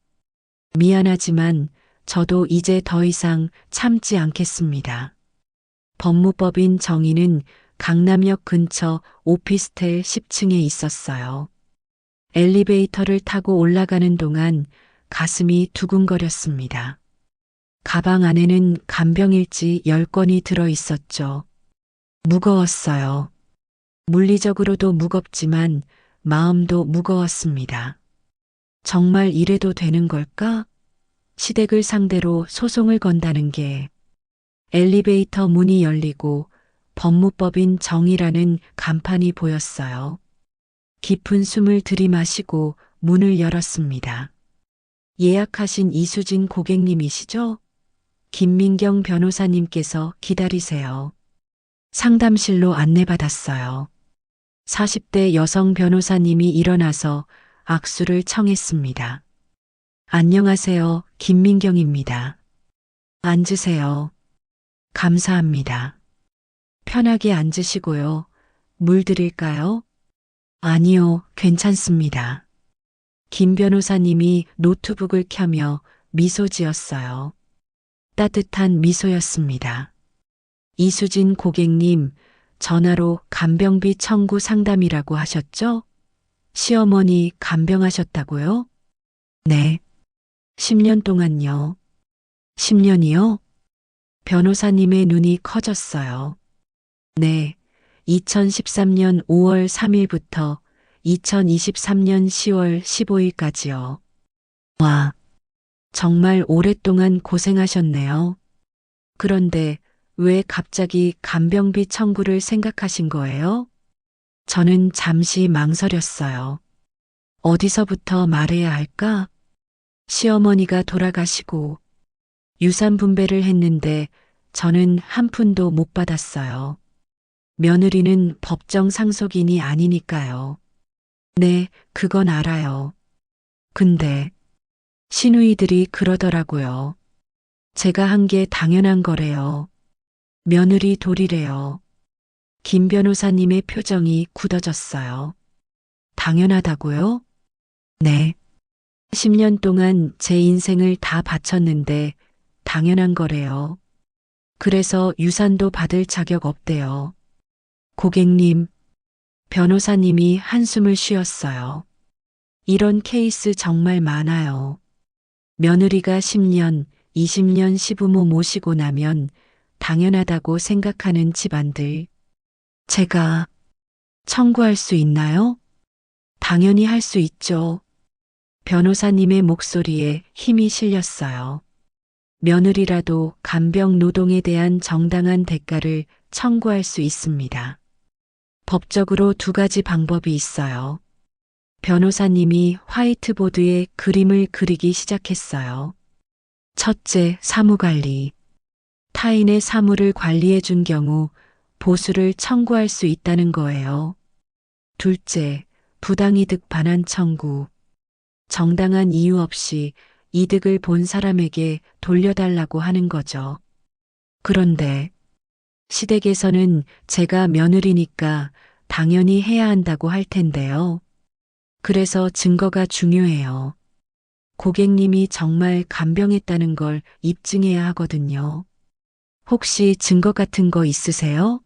미안하지만 저도 이제 더 이상 참지 않겠습니다. 법무법인 정의는 강남역 근처 오피스텔 10층에 있었어요. 엘리베이터를 타고 올라가는 동안 가슴이 두근거렸습니다. 가방 안에는 간병일지 10권이 들어 있었죠. 무거웠어요. 물리적으로도 무겁지만 마음도 무거웠습니다. 정말 이래도 되는 걸까? 시댁을 상대로 소송을 건다는 게. 엘리베이터 문이 열리고 법무법인 정의라는 간판이 보였어요. 깊은 숨을 들이마시고 문을 열었습니다. 예약하신 이수진 고객님이시죠? 김민경 변호사님께서 기다리세요. 상담실로 안내받았어요. 40대 여성 변호사님이 일어나서 악수를 청했습니다. 안녕하세요, 김민경입니다. 앉으세요. 감사합니다. 편하게 앉으시고요. 물 드릴까요? 아니요, 괜찮습니다. 김 변호사님이 노트북을 켜며 미소 지었어요. 따뜻한 미소였습니다. 이수진 고객님, 전화로 간병비 청구 상담이라고 하셨죠? 시어머니 간병하셨다고요? 네. 10년 동안요. 10년이요? 변호사님의 눈이 커졌어요. 네. 2013년 5월 3일부터 2023년 10월 15일까지요. 와, 정말 오랫동안 고생하셨네요. 그런데 왜 갑자기 간병비 청구를 생각하신 거예요? 저는 잠시 망설였어요. 어디서부터 말해야 할까? 시어머니가 돌아가시고 유산 분배를 했는데 저는 한 푼도 못 받았어요. 며느리는 법정 상속인이 아니니까요. 네, 그건 알아요. 근데 시누이들이 그러더라고요. 제가 한 게 당연한 거래요. 며느리 도리래요. 김 변호사님의 표정이 굳어졌어요. 당연하다고요? 네. 10년 동안 제 인생을 다 바쳤는데 당연한 거래요. 그래서 유산도 받을 자격 없대요. 고객님, 변호사님이 한숨을 쉬었어요. 이런 케이스 정말 많아요. 며느리가 10년, 20년 시부모 모시고 나면 당연하다고 생각하는 집안들. 제가 청구할 수 있나요? 당연히 할 수 있죠. 변호사님의 목소리에 힘이 실렸어요. 며느리라도 간병 노동에 대한 정당한 대가를 청구할 수 있습니다. 법적으로 두 가지 방법이 있어요. 변호사님이 화이트보드에 그림을 그리기 시작했어요. 첫째, 사무관리. 타인의 사무를 관리해 준 경우 보수를 청구할 수 있다는 거예요. 둘째, 부당이득 반환 청구. 정당한 이유 없이 이득을 본 사람에게 돌려달라고 하는 거죠. 그런데 시댁에서는 제가 며느리니까 당연히 해야 한다고 할 텐데요. 그래서 증거가 중요해요. 고객님이 정말 간병했다는 걸 입증해야 하거든요. 혹시 증거 같은 거 있으세요?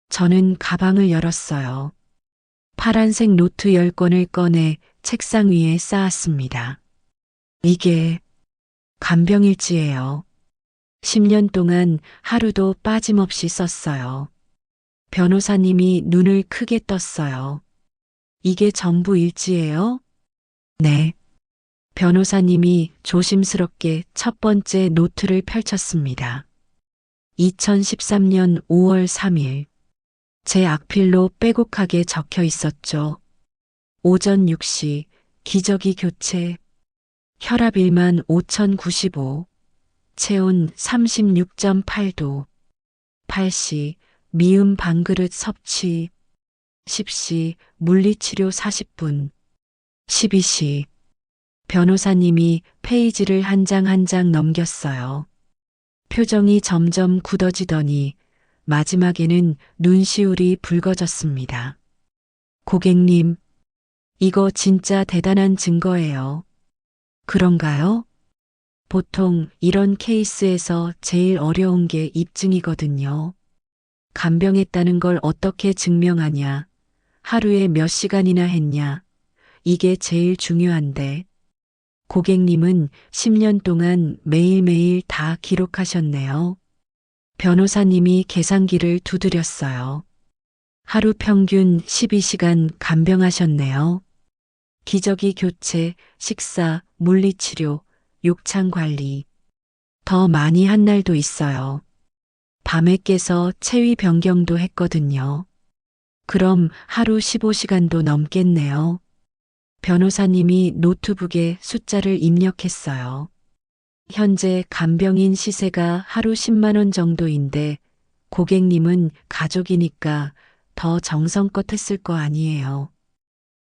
저는 가방을 열었어요. 파란색 노트 10권을 꺼내 책상 위에 쌓았습니다. 이게 간병일지예요. 10년 동안 하루도 빠짐없이 썼어요. 변호사님이 눈을 크게 떴어요. 이게 전부 일지예요? 네. 변호사님이 조심스럽게 첫 번째 노트를 펼쳤습니다. 2013년 5월 3일. 제 악필로 빼곡하게 적혀 있었죠. 오전 6시, 기저귀 교체, 혈압 1만 5095, 체온 36.8도, 8시, 미음 반그릇 섭취, 10시, 물리치료 40분, 12시. 변호사님이 페이지를 한 장 한 장 넘겼어요. 표정이 점점 굳어지더니 마지막에는 눈시울이 붉어졌습니다. 고객님, 이거 진짜 대단한 증거예요. 그런가요? 보통 이런 케이스에서 제일 어려운 게 입증이거든요. 간병했다는 걸 어떻게 증명하냐, 하루에 몇 시간이나 했냐, 이게 제일 중요한데, 고객님은 10년 동안 매일매일 다 기록하셨네요. 변호사님이 계산기를 두드렸어요. 하루 평균 12시간 간병하셨네요. 기저귀 교체, 식사, 물리치료, 욕창 관리. 더 많이 한 날도 있어요. 밤에 깨서 체위 변경도 했거든요. 그럼 하루 15시간도 넘겠네요. 변호사님이 노트북에 숫자를 입력했어요. 현재 간병인 시세가 하루 10만 원 정도인데 고객님은 가족이니까 더 정성껏 했을 거 아니에요.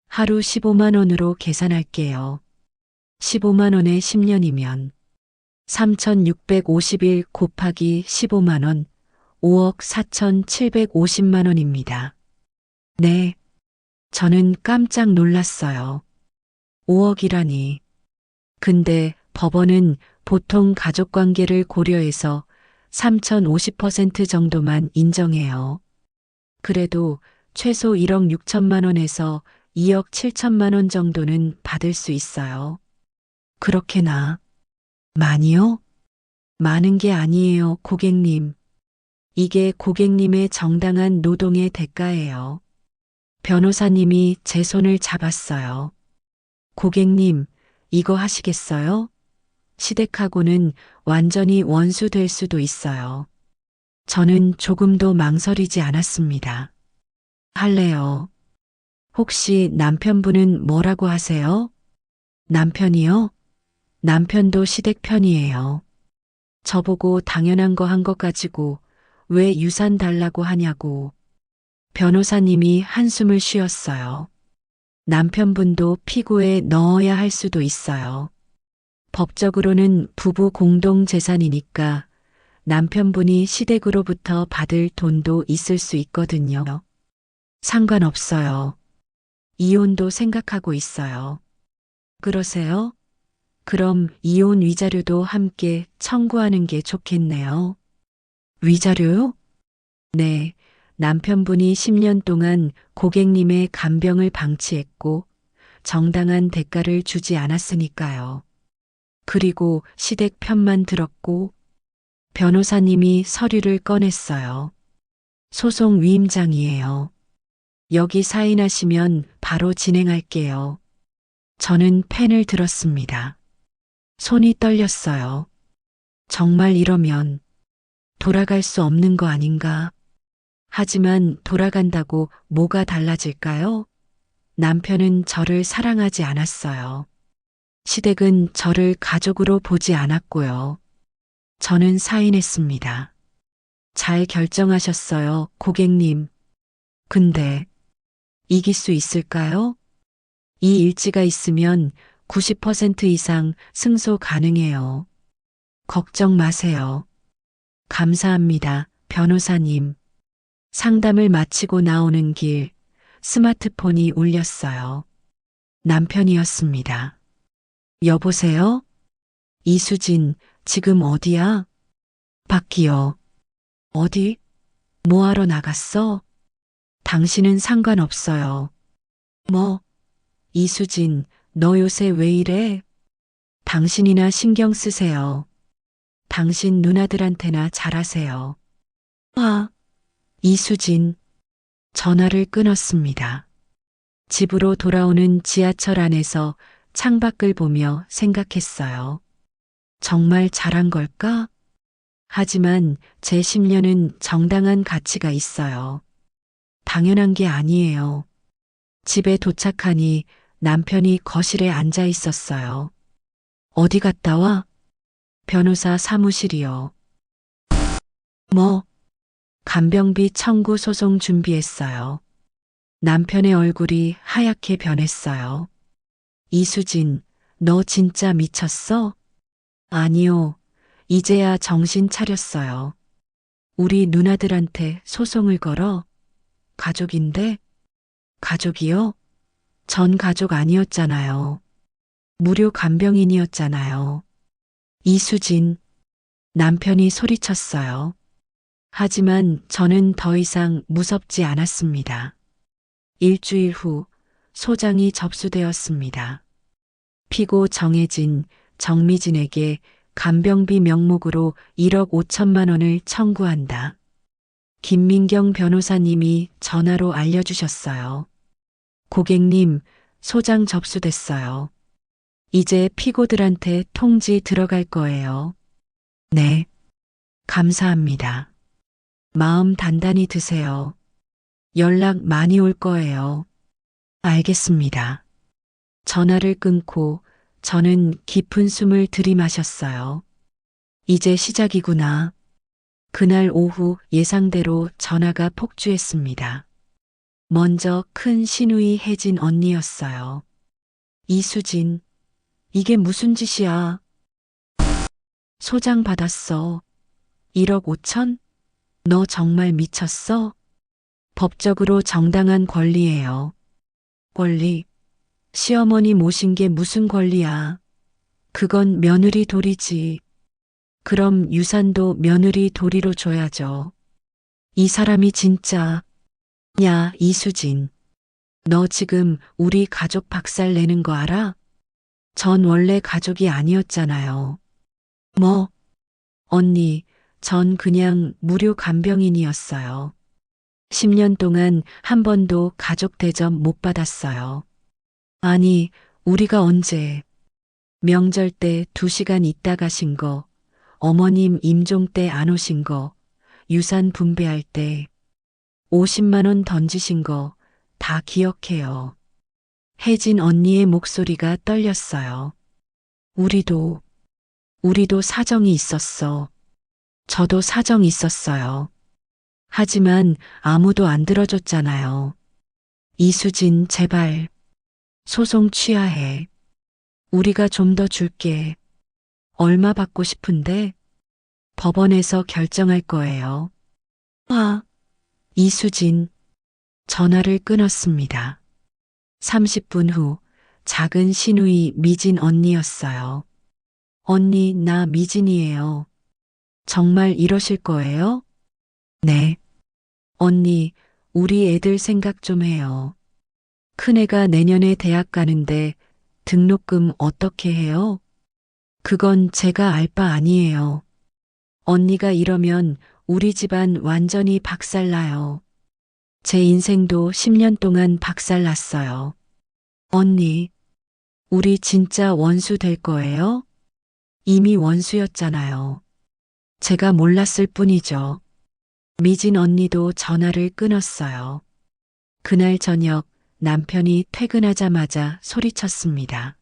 하루 15만 원으로 계산할게요. 15만 원에 10년이면 3,651 곱하기 15만 원, 5억 4,750만 원입니다. 네. 저는 깜짝 놀랐어요. 5억이라니. 근데 법원은 보통 가족관계를 고려해서 3,050% 정도만 인정해요. 그래도 최소 1억 6천만 원에서 2억 7천만 원 정도는 받을 수 있어요. 그렇게나 많이요? 많은 게 아니에요, 고객님. 이게 고객님의 정당한 노동의 대가예요. 변호사님이 제 손을 잡았어요. 고객님, 이거 하시겠어요? 시댁하고는 완전히 원수 될 수도 있어요. 저는 조금도 망설이지 않았습니다. 할래요. 혹시 남편분은 뭐라고 하세요? 남편이요? 남편도 시댁 편이에요. 저보고 당연한 거 한 것 가지고 왜 유산 달라고 하냐고. 변호사님이 한숨을 쉬었어요. 남편분도 피고에 넣어야 할 수도 있어요. 법적으로는 부부 공동 재산이니까 남편분이 시댁으로부터 받을 돈도 있을 수 있거든요. 상관없어요. 이혼도 생각하고 있어요. 그러세요? 그럼 이혼 위자료도 함께 청구하는 게 좋겠네요. 위자료요? 네. 남편분이 10년 동안 고객님의 간병을 방치했고 정당한 대가를 주지 않았으니까요. 그리고 시댁 편만 들었고 변호사님이 서류를 꺼냈어요. 소송 위임장이에요. 여기 사인하시면 바로 진행할게요. 저는 펜을 들었습니다. 손이 떨렸어요. 정말 이러면 돌아갈 수 없는 거 아닌가? 하지만 돌아간다고 뭐가 달라질까요? 남편은 저를 사랑하지 않았어요. 시댁은 저를 가족으로 보지 않았고요. 저는 사인했습니다. 잘 결정하셨어요, 고객님. 근데 이길 수 있을까요? 이 일지가 있으면 90% 이상 승소 가능해요. 걱정 마세요. 감사합니다, 변호사님. 상담을 마치고 나오는 길, 스마트폰이 울렸어요. 남편이었습니다. 여보세요? 이수진, 지금 어디야? 밖이요. 어디? 뭐하러 나갔어? 당신은 상관없어요. 뭐? 이수진, 너 요새 왜 이래? 당신이나 신경 쓰세요. 당신 누나들한테나 잘하세요. 아, 이수진. 전화를 끊었습니다. 집으로 돌아오는 지하철 안에서 창밖을 보며 생각했어요. 정말 잘한 걸까? 하지만 제 10년은 정당한 가치가 있어요. 당연한 게 아니에요. 집에 도착하니 남편이 거실에 앉아 있었어요. 어디 갔다 와? 변호사 사무실이요. 뭐? 간병비 청구 소송 준비했어요. 남편의 얼굴이 하얗게 변했어요. 이수진, 너 진짜 미쳤어? 아니요. 이제야 정신 차렸어요. 우리 누나들한테 소송을 걸어? 가족인데? 가족이요? 전 가족 아니었잖아요. 무료 간병인이었잖아요. 이수진, 남편이 소리쳤어요. 하지만 저는 더 이상 무섭지 않았습니다. 일주일 후 소장이 접수되었습니다. 피고 정혜진, 정미진에게 간병비 명목으로 1억 5천만 원을 청구한다. 김민경 변호사님이 전화로 알려주셨어요. 고객님, 소장 접수됐어요. 이제 피고들한테 통지 들어갈 거예요. 네. 감사합니다. 마음 단단히 드세요. 연락 많이 올 거예요. 알겠습니다. 전화를 끊고 저는 깊은 숨을 들이마셨어요. 이제 시작이구나. 그날 오후 예상대로 전화가 폭주했습니다. 먼저 큰 시누이 혜진 언니였어요. 이수진, 이게 무슨 짓이야? 소장 받았어. 1억 5천? 너 정말 미쳤어? 법적으로 정당한 권리예요. 권리? 시어머니 모신 게 무슨 권리야? 그건 며느리 도리지. 그럼 유산도 며느리 도리로 줘야죠. 이 사람이 진짜. 야, 이수진. 너 지금 우리 가족 박살 내는 거 알아? 전 원래 가족이 아니었잖아요. 뭐? 언니, 전 그냥 무료 간병인이었어요. 10년 동안 한 번도 가족 대접 못 받았어요. 아니, 우리가 언제? 명절 때 2시간 있다 가신 거, 어머님 임종 때 안 오신 거, 유산 분배할 때 50만 원 던지신 거 다 기억해요. 혜진 언니의 목소리가 떨렸어요. 우리도 사정이 있었어. 저도 사정이 있었어요. 하지만 아무도 안 들어줬잖아요. 이수진, 제발. 소송 취하해. 우리가 좀 더 줄게. 얼마 받고 싶은데? 법원에서 결정할 거예요. 이수진. 전화를 끊었습니다. 30분 후 작은 신우이 미진 언니였어요. 언니, 나 미진이에요. 정말 이러실 거예요? 네. 언니, 우리 애들 생각 좀 해요. 큰애가 내년에 대학 가는데 등록금 어떻게 해요? 그건 제가 알 바 아니에요. 언니가 이러면 우리 집안 완전히 박살나요. 제 인생도 10년 동안 박살났어요. 언니, 우리 진짜 원수 될 거예요? 이미 원수였잖아요. 제가 몰랐을 뿐이죠. 미진 언니도 전화를 끊었어요. 그날 저녁 남편이 퇴근하자마자 소리쳤습니다.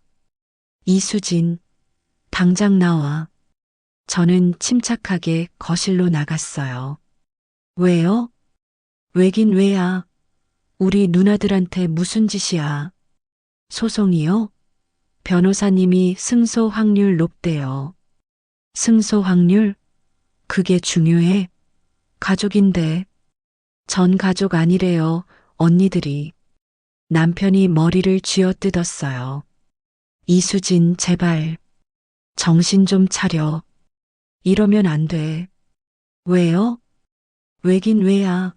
이수진, 당장 나와. 저는 침착하게 거실로 나갔어요. 왜요? 왜긴 왜야? 우리 누나들한테 무슨 짓이야? 소송이요? 변호사님이 승소 확률 높대요. 승소 확률? 그게 중요해? 가족인데. 전 가족 아니래요, 언니들이. 남편이 머리를 쥐어뜯었어요. 이수진, 제발. 정신 좀 차려. 이러면 안 돼. 왜요? 왜긴 왜야?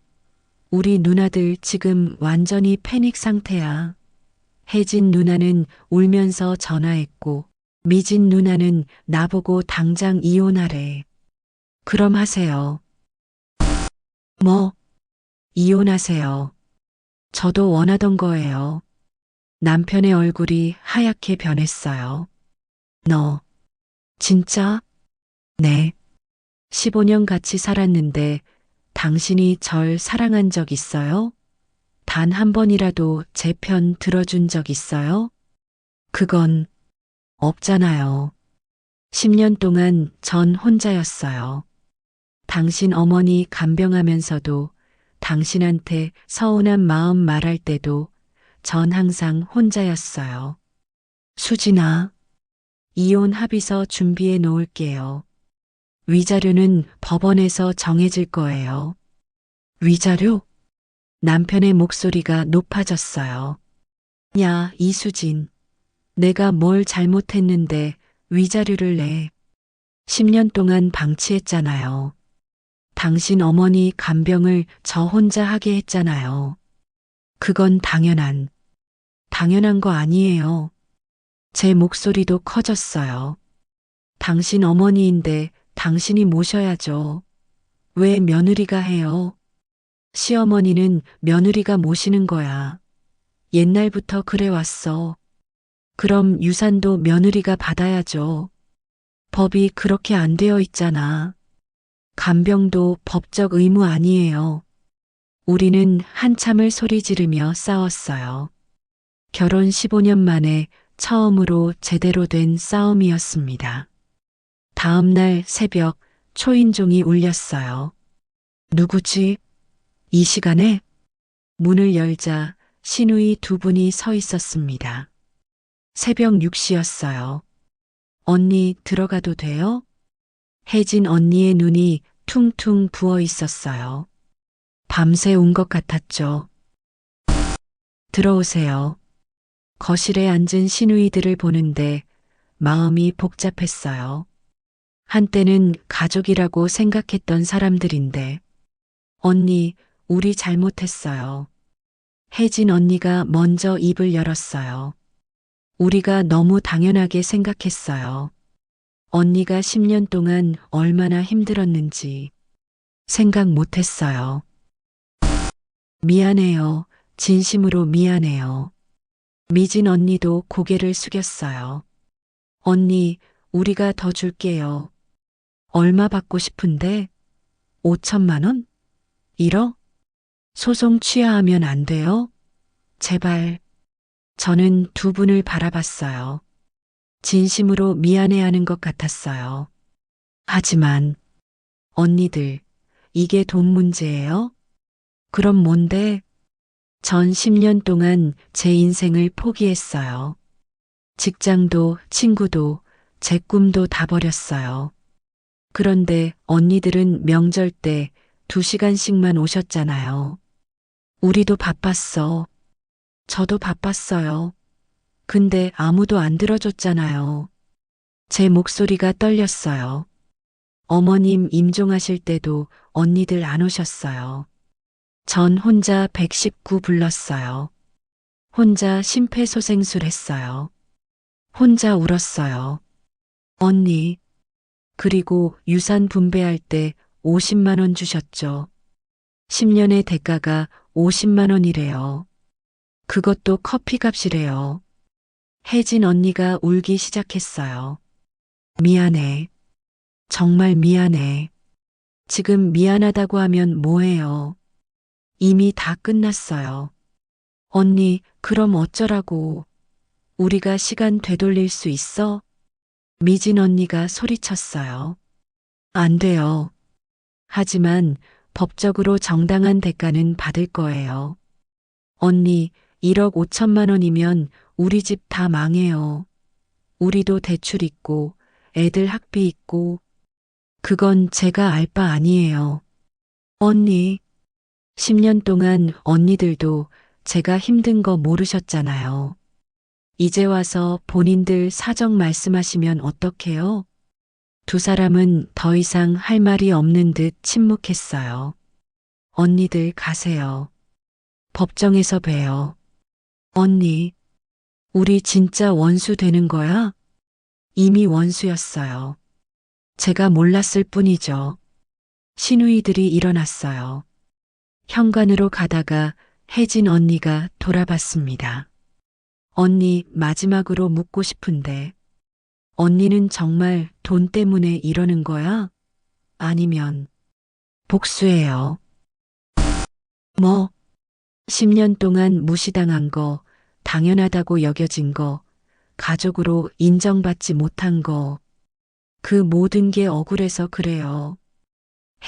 우리 누나들 지금 완전히 패닉 상태야. 혜진 누나는 울면서 전화했고, 미진 누나는 나보고 당장 이혼하래. 그럼 하세요. 뭐? 이혼하세요. 저도 원하던 거예요. 남편의 얼굴이 하얗게 변했어요. 너, 진짜? 네. 15년 같이 살았는데 당신이 절 사랑한 적 있어요? 단 한 번이라도 제 편 들어준 적 있어요? 그건 없잖아요. 10년 동안 전 혼자였어요. 당신 어머니 간병하면서도 당신한테 서운한 마음 말할 때도 전 항상 혼자였어요. 수진아, 이혼 합의서 준비해 놓을게요. 위자료는 법원에서 정해질 거예요. 위자료? 남편의 목소리가 높아졌어요. 야, 이수진. 내가 뭘 잘못했는데 위자료를 내. 10년 동안 방치했잖아요. 당신 어머니 간병을 저 혼자 하게 했잖아요. 그건 당연한 거 아니에요. 제 목소리도 커졌어요. 당신 어머니인데 당신이 모셔야죠. 왜 며느리가 해요? 시어머니는 며느리가 모시는 거야. 옛날부터 그래 왔어. 그럼 유산도 며느리가 받아야죠. 법이 그렇게 안 되어 있잖아. 간병도 법적 의무 아니에요. 우리는 한참을 소리 지르며 싸웠어요. 결혼 15년 만에 처음으로 제대로 된 싸움이었습니다. 다음 날 새벽 초인종이 울렸어요. 누구지? 이 시간에? 문을 열자 시누이 두 분이 서 있었습니다. 새벽 6시였어요. 언니 들어가도 돼요? 혜진 언니의 눈이 퉁퉁 부어 있었어요. 밤새 온 것 같았죠. 들어오세요. 거실에 앉은 시누이들을 보는데 마음이 복잡했어요. 한때는 가족이라고 생각했던 사람들인데, 언니, 우리 잘못했어요. 혜진 언니가 먼저 입을 열었어요. 우리가 너무 당연하게 생각했어요. 언니가 10년 동안 얼마나 힘들었는지 생각 못했어요. 미안해요. 진심으로 미안해요. 미진 언니도 고개를 숙였어요. 언니, 우리가 더 줄게요. 얼마 받고 싶은데? 5천만 원? 1억? 소송 취하하면 안 돼요? 제발. 저는 두 분을 바라봤어요. 진심으로 미안해하는 것 같았어요. 하지만 언니들, 이게 돈 문제예요? 그럼 뭔데? 전 10년 동안 제 인생을 포기했어요. 직장도, 친구도, 제 꿈도 다 버렸어요. 그런데 언니들은 명절 때 2시간씩만 오셨잖아요. 우리도 바빴어. 저도 바빴어요. 근데 아무도 안 들어줬잖아요. 제 목소리가 떨렸어요. 어머님 임종하실 때도 언니들 안 오셨어요. 전 혼자 119 불렀어요. 혼자 심폐소생술 했어요. 혼자 울었어요. 언니, 그리고 유산 분배할 때 50만 원 주셨죠. 10년의 대가가 50만 원이래요. 그것도 커피값이래요. 혜진 언니가 울기 시작했어요. 미안해. 정말 미안해. 지금 미안하다고 하면 뭐해요? 이미 다 끝났어요. 언니, 그럼 어쩌라고? 우리가 시간 되돌릴 수 있어? 미진 언니가 소리쳤어요. 안 돼요. 하지만 법적으로 정당한 대가는 받을 거예요. 언니, 1억 5천만 원이면 우리 집 다 망해요. 우리도 대출 있고, 애들 학비 있고, 그건 제가 알 바 아니에요. 언니, 10년 동안 언니들도 제가 힘든 거 모르셨잖아요. 이제 와서 본인들 사정 말씀하시면 어떡해요? 두 사람은 더 이상 할 말이 없는 듯 침묵했어요. 언니들 가세요. 법정에서 봬요. 언니, 우리 진짜 원수 되는 거야? 이미 원수였어요. 제가 몰랐을 뿐이죠. 시누이들이 일어났어요. 현관으로 가다가 혜진 언니가 돌아봤습니다. 언니 마지막으로 묻고 싶은데, 언니는 정말 돈 때문에 이러는 거야? 아니면 복수예요. 뭐, 10년 동안 무시당한 거, 당연하다고 여겨진 거, 가족으로 인정받지 못한 거, 그 모든 게 억울해서 그래요.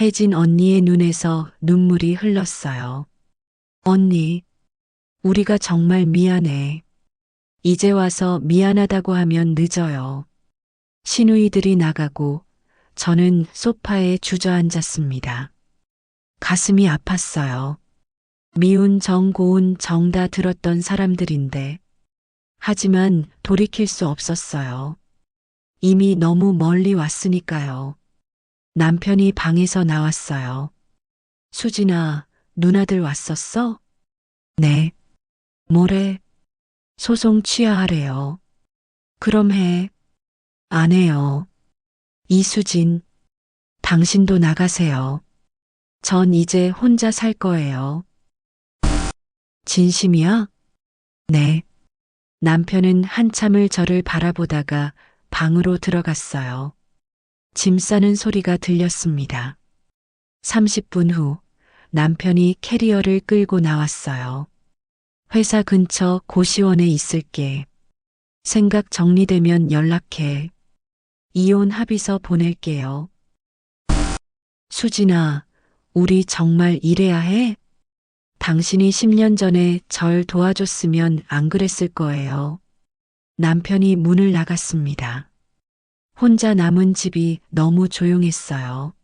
혜진 언니의 눈에서 눈물이 흘렀어요. 언니, 우리가 정말 미안해. 이제 와서 미안하다고 하면 늦어요. 시누이들이 나가고 저는 소파에 주저앉았습니다. 가슴이 아팠어요. 미운 정, 고운 정 다 들었던 사람들인데, 하지만 돌이킬 수 없었어요. 이미 너무 멀리 왔으니까요. 남편이 방에서 나왔어요. 수진아, 누나들 왔었어? 네. 뭐래? 소송 취하하래요. 그럼 해. 안 해요. 이수진, 당신도 나가세요. 전 이제 혼자 살 거예요. 진심이야? 네. 남편은 한참을 저를 바라보다가 방으로 들어갔어요. 짐 싸는 소리가 들렸습니다. 30분 후 남편이 캐리어를 끌고 나왔어요. 회사 근처 고시원에 있을게. 생각 정리되면 연락해. 이혼 합의서 보낼게요. 수진아, 우리 정말 이래야 해? 당신이 10년 전에 절 도와줬으면 안 그랬을 거예요. 남편이 문을 나갔습니다. 혼자 남은 집이 너무 조용했어요.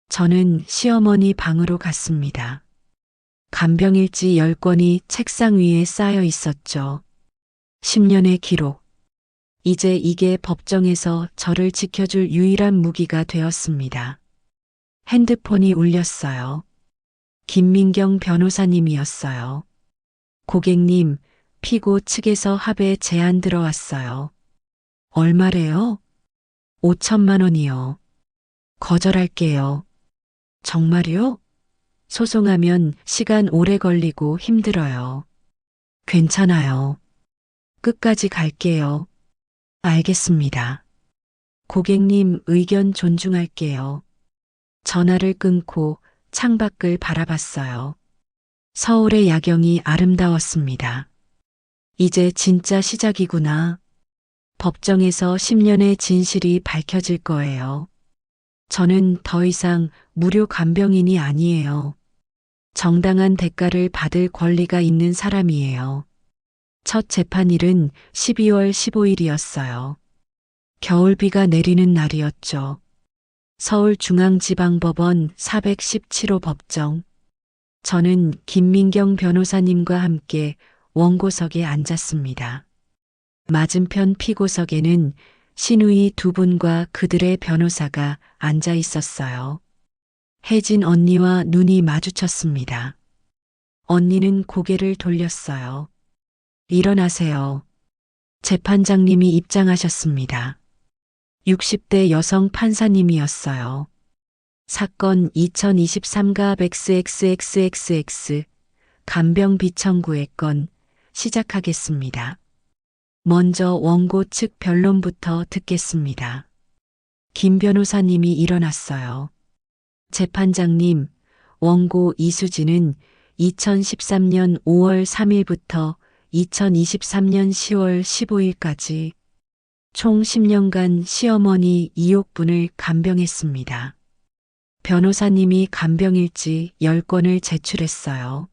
저는 시어머니 방으로 갔습니다. 간병일지 10권이 책상 위에 쌓여 있었죠. 10년의 기록. 이제 이게 법정에서 저를 지켜줄 유일한 무기가 되었습니다. 핸드폰이 울렸어요. 김민경 변호사님이었어요. 고객님, 피고 측에서 합의 제안 들어왔어요. 얼마래요? 5천만 원이요. 거절할게요. 정말요? 소송하면 시간 오래 걸리고 힘들어요. 괜찮아요. 끝까지 갈게요. 알겠습니다. 고객님 의견 존중할게요. 전화를 끊고 창밖을 바라봤어요. 서울의 야경이 아름다웠습니다. 이제 진짜 시작이구나. 법정에서 10년의 진실이 밝혀질 거예요. 저는 더 이상 무료 간병인이 아니에요. 정당한 대가를 받을 권리가 있는 사람이에요. 첫 재판일은 12월 15일이었어요. 겨울비가 내리는 날이었죠. 서울중앙지방법원 417호 법정. 저는 김민경 변호사님과 함께 원고석에 앉았습니다. 맞은편 피고석에는 신우이 두 분과 그들의 변호사가 앉아 있었어요. 혜진 언니와 눈이 마주쳤습니다. 언니는 고개를 돌렸어요. 일어나세요. 재판장님이 입장하셨습니다. 60대 여성 판사님이었어요. 사건 2023갑 XXXXX 간병 비청구의 건 시작하겠습니다. 먼저 원고 측 변론부터 듣겠습니다. 김 변호사님이 일어났어요. 재판장님, 원고 이수진은 2013년 5월 3일부터 2023년 10월 15일까지 총 10년간 시어머니 이옥분을 간병했습니다. 변호사님이 간병일지 10건을 제출했어요.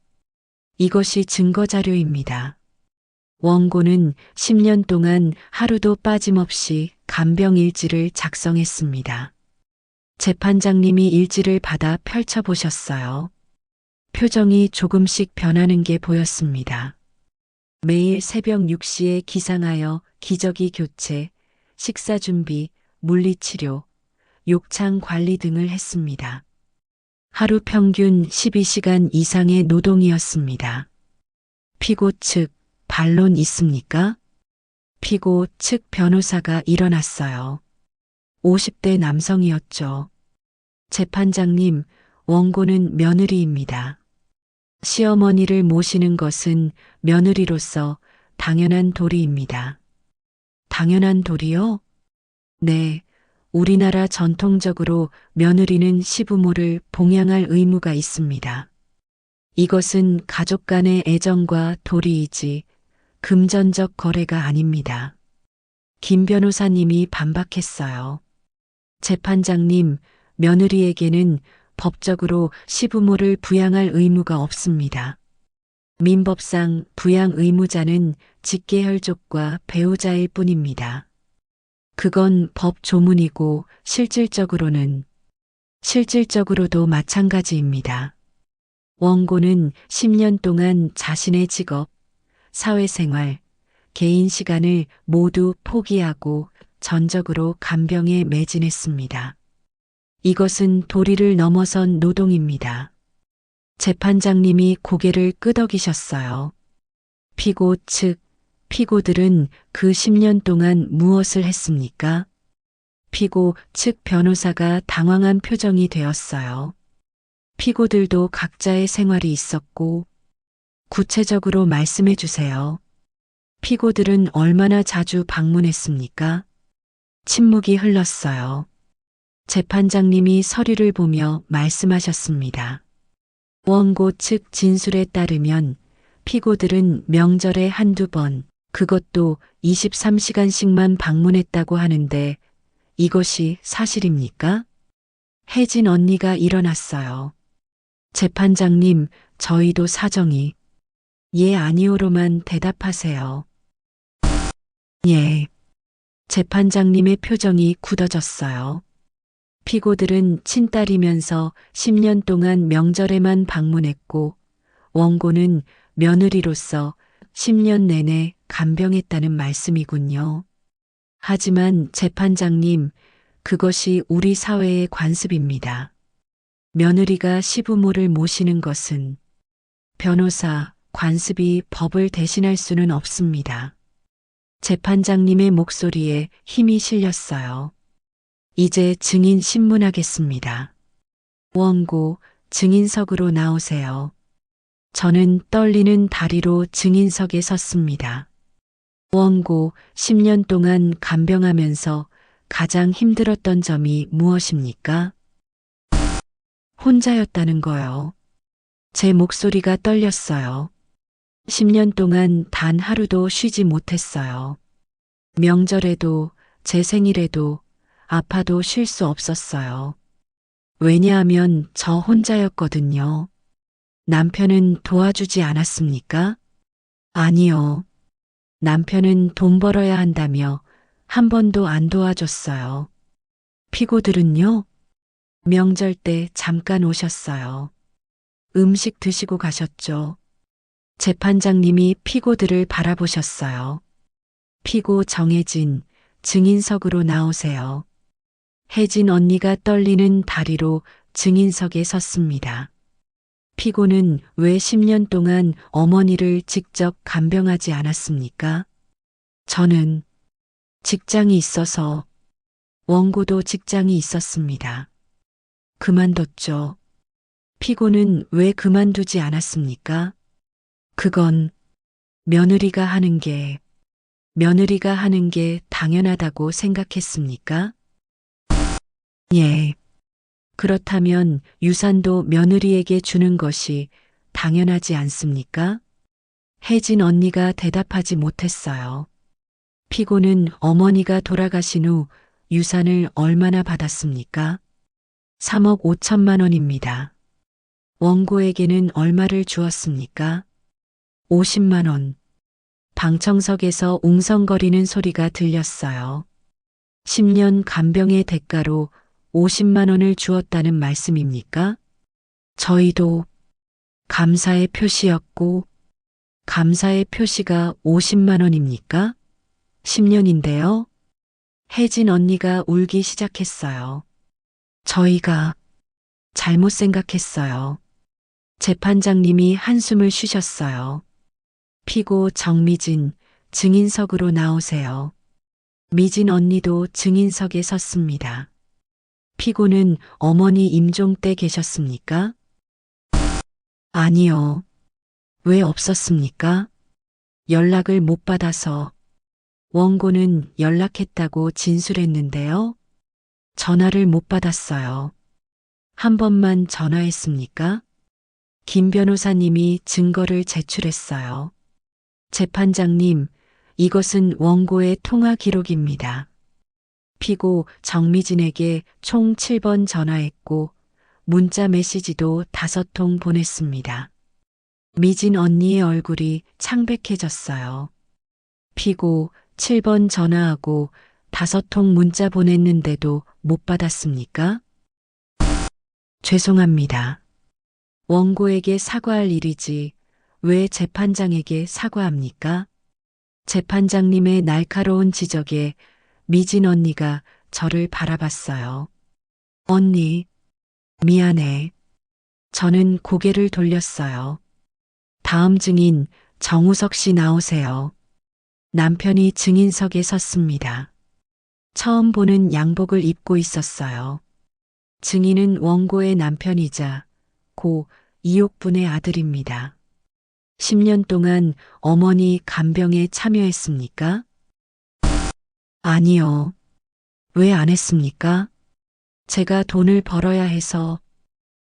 이것이 증거자료입니다. 원고는 10년 동안 하루도 빠짐없이 간병일지를 작성했습니다. 재판장님이 일지를 받아 펼쳐보셨어요. 표정이 조금씩 변하는 게 보였습니다. 매일 새벽 6시에 기상하여 기저귀 교체, 식사 준비, 물리치료, 욕창 관리 등을 했습니다. 하루 평균 12시간 이상의 노동이었습니다. 피고 측 반론 있습니까? 피고 측 변호사가 일어났어요. 50대 남성이었죠. 재판장님, 원고는 며느리입니다. 시어머니를 모시는 것은 며느리로서 당연한 도리입니다. 당연한 도리요? 네, 우리나라 전통적으로 며느리는 시부모를 봉양할 의무가 있습니다. 이것은 가족 간의 애정과 도리이지 금전적 거래가 아닙니다. 김 변호사님이 반박했어요. 재판장님, 며느리에게는 법적으로 시부모를 부양할 의무가 없습니다. 민법상 부양 의무자는 직계혈족과 배우자일 뿐입니다. 그건 법 조문이고 실질적으로도 마찬가지입니다. 원고는 10년 동안 자신의 직업, 사회생활, 개인 시간을 모두 포기하고 전적으로 간병에 매진했습니다. 이것은 도리를 넘어선 노동입니다. 재판장님이 고개를 끄덕이셨어요. 피고 측, 피고들은 그 10년 동안 무엇을 했습니까? 피고 측 변호사가 당황한 표정이 되었어요. 피고들도 각자의 생활이 있었고, 구체적으로 말씀해 주세요. 피고들은 얼마나 자주 방문했습니까? 침묵이 흘렀어요. 재판장님이 서류를 보며 말씀하셨습니다. 원고 측 진술에 따르면 피고들은 명절에 한두 번, 그것도 23시간씩만 방문했다고 하는데 이것이 사실입니까? 혜진 언니가 일어났어요. 재판장님, 저희도 사정이 예 아니오로만 대답하세요. 예. 재판장님의 표정이 굳어졌어요. 피고들은 친딸이면서 10년 동안 명절에만 방문했고 원고는 며느리로서 10년 내내 간병했다는 말씀이군요. 하지만 재판장님, 그것이 우리 사회의 관습입니다. 며느리가 시부모를 모시는 것은 변호사, 관습이 법을 대신할 수는 없습니다. 재판장님의 목소리에 힘이 실렸어요. 이제 증인 신문하겠습니다. 원고, 증인석으로 나오세요. 저는 떨리는 다리로 증인석에 섰습니다. 원고, 10년 동안 간병하면서 가장 힘들었던 점이 무엇입니까? 혼자였다는 거요. 제 목소리가 떨렸어요. 10년 동안 단 하루도 쉬지 못했어요. 명절에도 제 생일에도 아파도 쉴 수 없었어요. 왜냐하면 저 혼자였거든요. 남편은 도와주지 않았습니까? 아니요. 남편은 돈 벌어야 한다며 한 번도 안 도와줬어요. 피고들은요? 명절 때 잠깐 오셨어요. 음식 드시고 가셨죠. 재판장님이 피고들을 바라보셨어요. 피고 정혜진, 증인석으로 나오세요. 혜진 언니가 떨리는 다리로 증인석에 섰습니다. 피고는 왜 10년 동안 어머니를 직접 간병하지 않았습니까? 저는 직장이 있어서, 원고도 직장이 있었습니다. 그만뒀죠. 피고는 왜 그만두지 않았습니까? 그건 며느리가 하는 게 당연하다고 생각했습니까? 예. 그렇다면 유산도 며느리에게 주는 것이 당연하지 않습니까? 혜진 언니가 대답하지 못했어요. 피고는 어머니가 돌아가신 후 유산을 얼마나 받았습니까? 3억 5천만 원입니다. 원고에게는 얼마를 주었습니까? 50만 원. 방청석에서 웅성거리는 소리가 들렸어요. 10년 간병의 대가로 50만 원을 주었다는 말씀입니까? 저희도 감사의 표시였고, 감사의 표시가 50만 원입니까? 10년인데요. 혜진 언니가 울기 시작했어요. 저희가 잘못 생각했어요. 재판장님이 한숨을 쉬셨어요. 피고 정미진, 증인석으로 나오세요. 미진 언니도 증인석에 섰습니다. 피고는 어머니 임종 때 계셨습니까? 아니요. 왜 없었습니까? 연락을 못 받아서. 원고는 연락했다고 진술했는데요. 전화를 못 받았어요. 한 번만 전화했습니까? 김 변호사님이 증거를 제출했어요. 재판장님, 이것은 원고의 통화 기록입니다. 피고 정미진에게 총 7번 전화했고 문자 메시지도 5통 보냈습니다. 미진 언니의 얼굴이 창백해졌어요. 피고 7번 전화하고 5통 문자 보냈는데도 못 받았습니까? 죄송합니다. 원고에게 사과할 일이지 왜 재판장에게 사과합니까? 재판장님의 날카로운 지적에 미진 언니가 저를 바라봤어요. 언니, 미안해. 저는 고개를 돌렸어요. 다음 증인 정우석 씨 나오세요. 남편이 증인석에 섰습니다. 처음 보는 양복을 입고 있었어요. 증인은 원고의 남편이자 고 이옥분의 아들입니다. 10년 동안 어머니 간병에 참여했습니까? 아니요. 왜 안 했습니까? 제가 돈을 벌어야 해서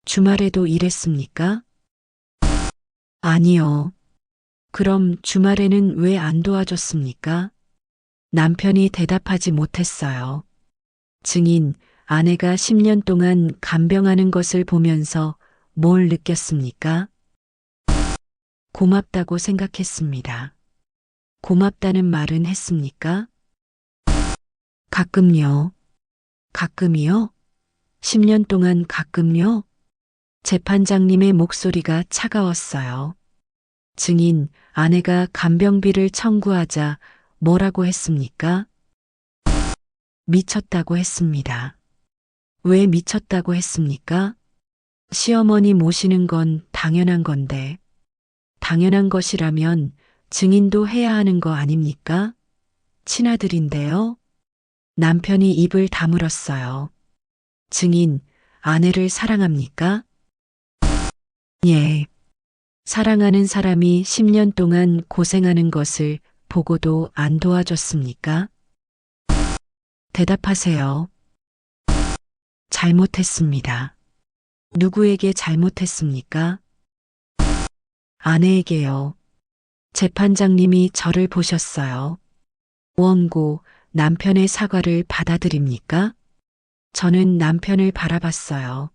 주말에도 일했습니까? 아니요. 그럼 주말에는 왜 안 도와줬습니까? 남편이 대답하지 못했어요. 증인, 아내가 10년 동안 간병하는 것을 보면서 뭘 느꼈습니까? 고맙다고 생각했습니다. 고맙다는 말은 했습니까? 가끔요. 가끔이요? 10년 동안 가끔요? 재판장님의 목소리가 차가웠어요. 증인, 아내가 간병비를 청구하자 뭐라고 했습니까? 미쳤다고 했습니다. 왜 미쳤다고 했습니까? 시어머니 모시는 건 당연한 건데, 당연한 것이라면 증인도 해야 하는 거 아닙니까? 친아들인데요. 남편이 입을 다물었어요. 증인, 아내를 사랑합니까? 예. 사랑하는 사람이 10년 동안 고생하는 것을 보고도 안 도와줬습니까? 대답하세요. 잘못했습니다. 누구에게 잘못했습니까? 아내에게요. 재판장님이 저를 보셨어요. 원고, 남편의 사과를 받아들입니까? 저는 남편을 바라봤어요.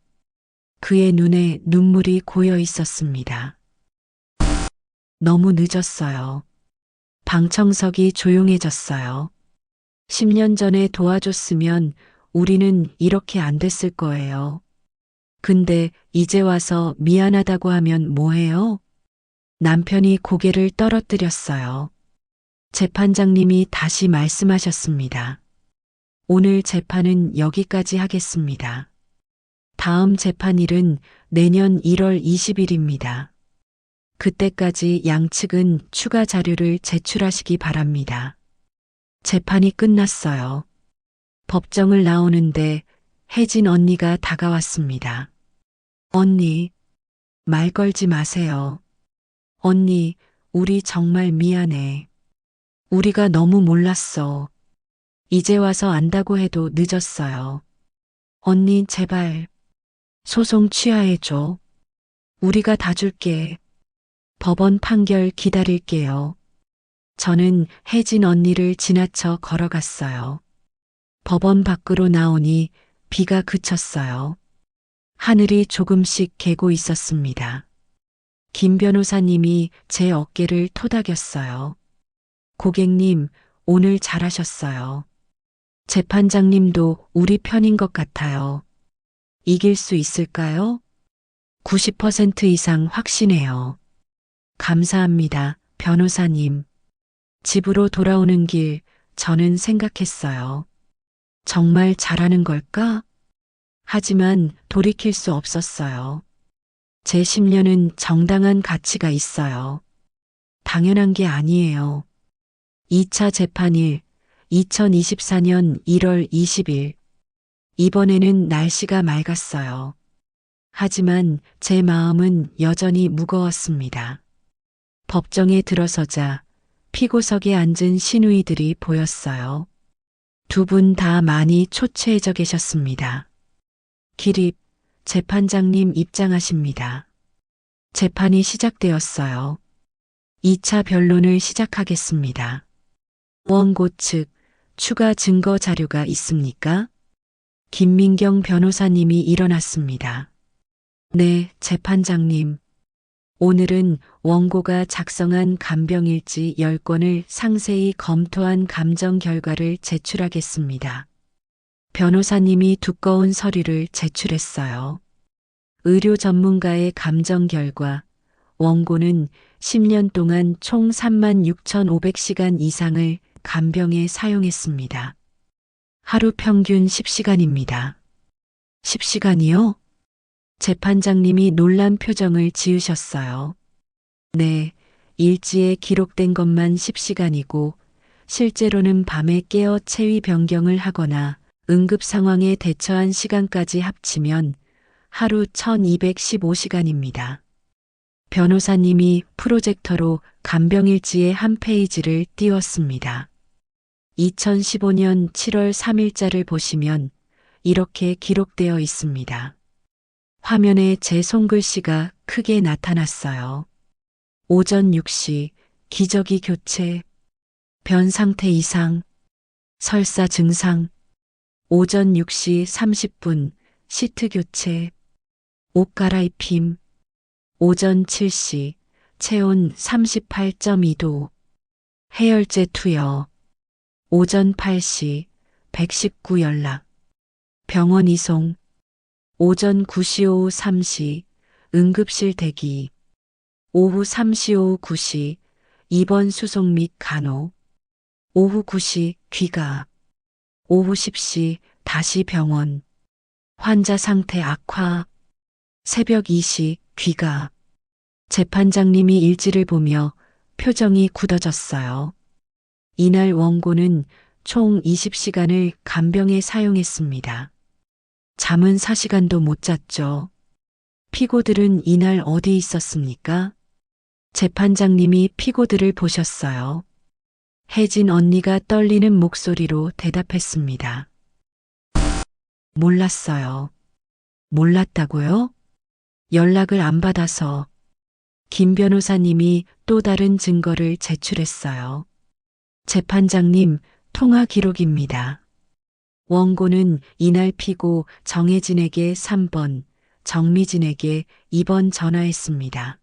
그의 눈에 눈물이 고여 있었습니다. 너무 늦었어요. 방청석이 조용해졌어요. 10년 전에 도와줬으면 우리는 이렇게 안 됐을 거예요. 근데 이제 와서 미안하다고 하면 뭐해요? 남편이 고개를 떨어뜨렸어요. 재판장님이 다시 말씀하셨습니다. 오늘 재판은 여기까지 하겠습니다. 다음 재판일은 내년 1월 20일입니다. 그때까지 양측은 추가 자료를 제출하시기 바랍니다. 재판이 끝났어요. 법정을 나오는데 혜진 언니가 다가왔습니다. 언니, 말 걸지 마세요. 언니, 우리 정말 미안해. 우리가 너무 몰랐어. 이제 와서 안다고 해도 늦었어요. 언니, 제발. 소송 취하해줘. 우리가 다 줄게. 법원 판결 기다릴게요. 저는 혜진 언니를 지나쳐 걸어갔어요. 법원 밖으로 나오니 비가 그쳤어요. 하늘이 조금씩 개고 있었습니다. 김 변호사님이 제 어깨를 토닥였어요. 고객님, 오늘 잘하셨어요. 재판장님도 우리 편인 것 같아요. 이길 수 있을까요? 90% 이상 확신해요. 감사합니다, 변호사님. 집으로 돌아오는 길 저는 생각했어요. 정말 잘하는 걸까? 하지만 돌이킬 수 없었어요. 제 10년은 정당한 가치가 있어요. 당연한 게 아니에요. 2차 재판일 2024년 1월 20일. 이번에는 날씨가 맑았어요. 하지만 제 마음은 여전히 무거웠습니다. 법정에 들어서자 피고석에 앉은 시누이들이 보였어요. 두 분 다 많이 초췌해져 계셨습니다. 기립, 재판장님 입장하십니다. 재판이 시작되었어요. 2차 변론을 시작하겠습니다. 원고 측, 추가 증거 자료가 있습니까? 김민경 변호사님이 일어났습니다. 네, 재판장님. 오늘은 원고가 작성한 간병일지 10건을 상세히 검토한 감정 결과를 제출하겠습니다. 변호사님이 두꺼운 서류를 제출했어요. 의료 전문가의 감정 결과, 원고는 10년 동안 총 36,500시간 이상을 간병에 사용했습니다. 하루 평균 10시간입니다. 10시간이요? 재판장님이 놀란 표정을 지으셨어요. 네, 일지에 기록된 것만 10시간이고 실제로는 밤에 깨어 체위 변경을 하거나 응급 상황에 대처한 시간까지 합치면 하루 1215시간입니다. 변호사님이 프로젝터로 간병일지의 한 페이지를 띄웠습니다. 2015년 7월 3일자를 보시면 이렇게 기록되어 있습니다. 화면에 제 손글씨가 크게 나타났어요. 오전 6시 기저귀 교체, 변 상태 이상, 설사 증상, 오전 6시 30분 시트 교체, 옷 갈아입힘, 오전 7시 체온 38.2도, 해열제 투여, 오전 8시 119 연락, 병원 이송, 오전 9시 오후 3시 응급실 대기, 오후 3시 오후 9시 입원 수속 및 간호, 오후 9시 귀가, 오후 10시 다시 병원, 환자 상태 악화, 새벽 2시 귀가. 재판장님이 일지를 보며 표정이 굳어졌어요. 이날 원고는 총 20시간을 간병에 사용했습니다. 잠은 4시간도 못 잤죠. 피고들은 이날 어디 있었습니까? 재판장님이 피고들을 보셨어요. 혜진 언니가 떨리는 목소리로 대답했습니다. 몰랐어요. 몰랐다고요? 연락을 안 받아서. 김 변호사님이 또 다른 증거를 제출했어요. 재판장님, 통화 기록입니다. 원고는 이날 피고 정혜진에게 3번, 정미진에게 2번 전화했습니다.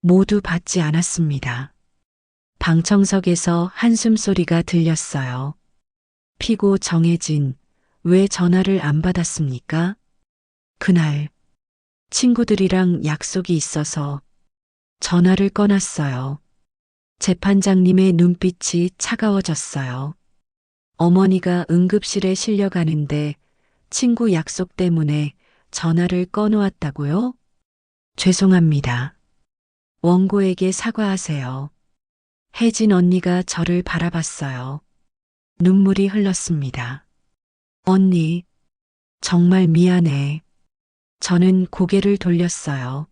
모두 받지 않았습니다. 방청석에서 한숨 소리가 들렸어요. 피고 정혜진, 왜 전화를 안 받았습니까? 그날 친구들이랑 약속이 있어서 전화를 꺼놨어요. 재판장님의 눈빛이 차가워졌어요. 어머니가 응급실에 실려가는데 친구 약속 때문에 전화를 꺼놓았다고요? 죄송합니다. 원고에게 사과하세요. 혜진 언니가 저를 바라봤어요. 눈물이 흘렀습니다. 언니, 정말 미안해. 저는 고개를 돌렸어요.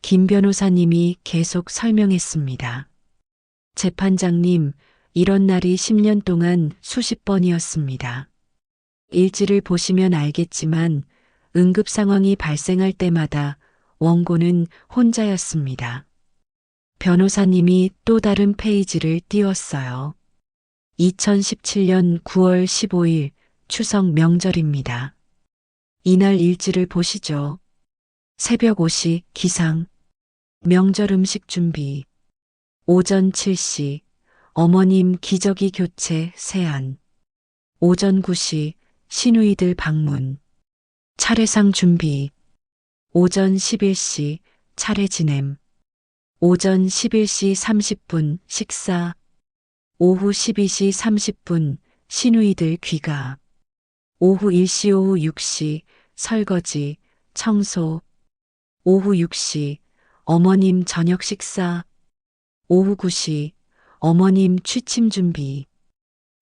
김 변호사님이 계속 설명했습니다. 재판장님, 이런 날이 10년 동안 수십 번이었습니다. 일지를 보시면 알겠지만 응급 상황이 발생할 때마다 원고는 혼자였습니다. 변호사님이 또 다른 페이지를 띄웠어요. 2017년 9월 15일 추석 명절입니다. 이날 일지를 보시죠. 새벽 5시 기상, 명절 음식 준비, 오전 7시 어머님 기저귀 교체 세안, 오전 9시 시누이들 방문, 차례상 준비, 오전 11시 차례 지냄, 오전 11시 30분 식사, 오후 12시 30분 시누이들 귀가, 오후 1시 오후 6시 설거지, 청소, 오후 6시 어머님 저녁 식사, 오후 9시 어머님 취침 준비.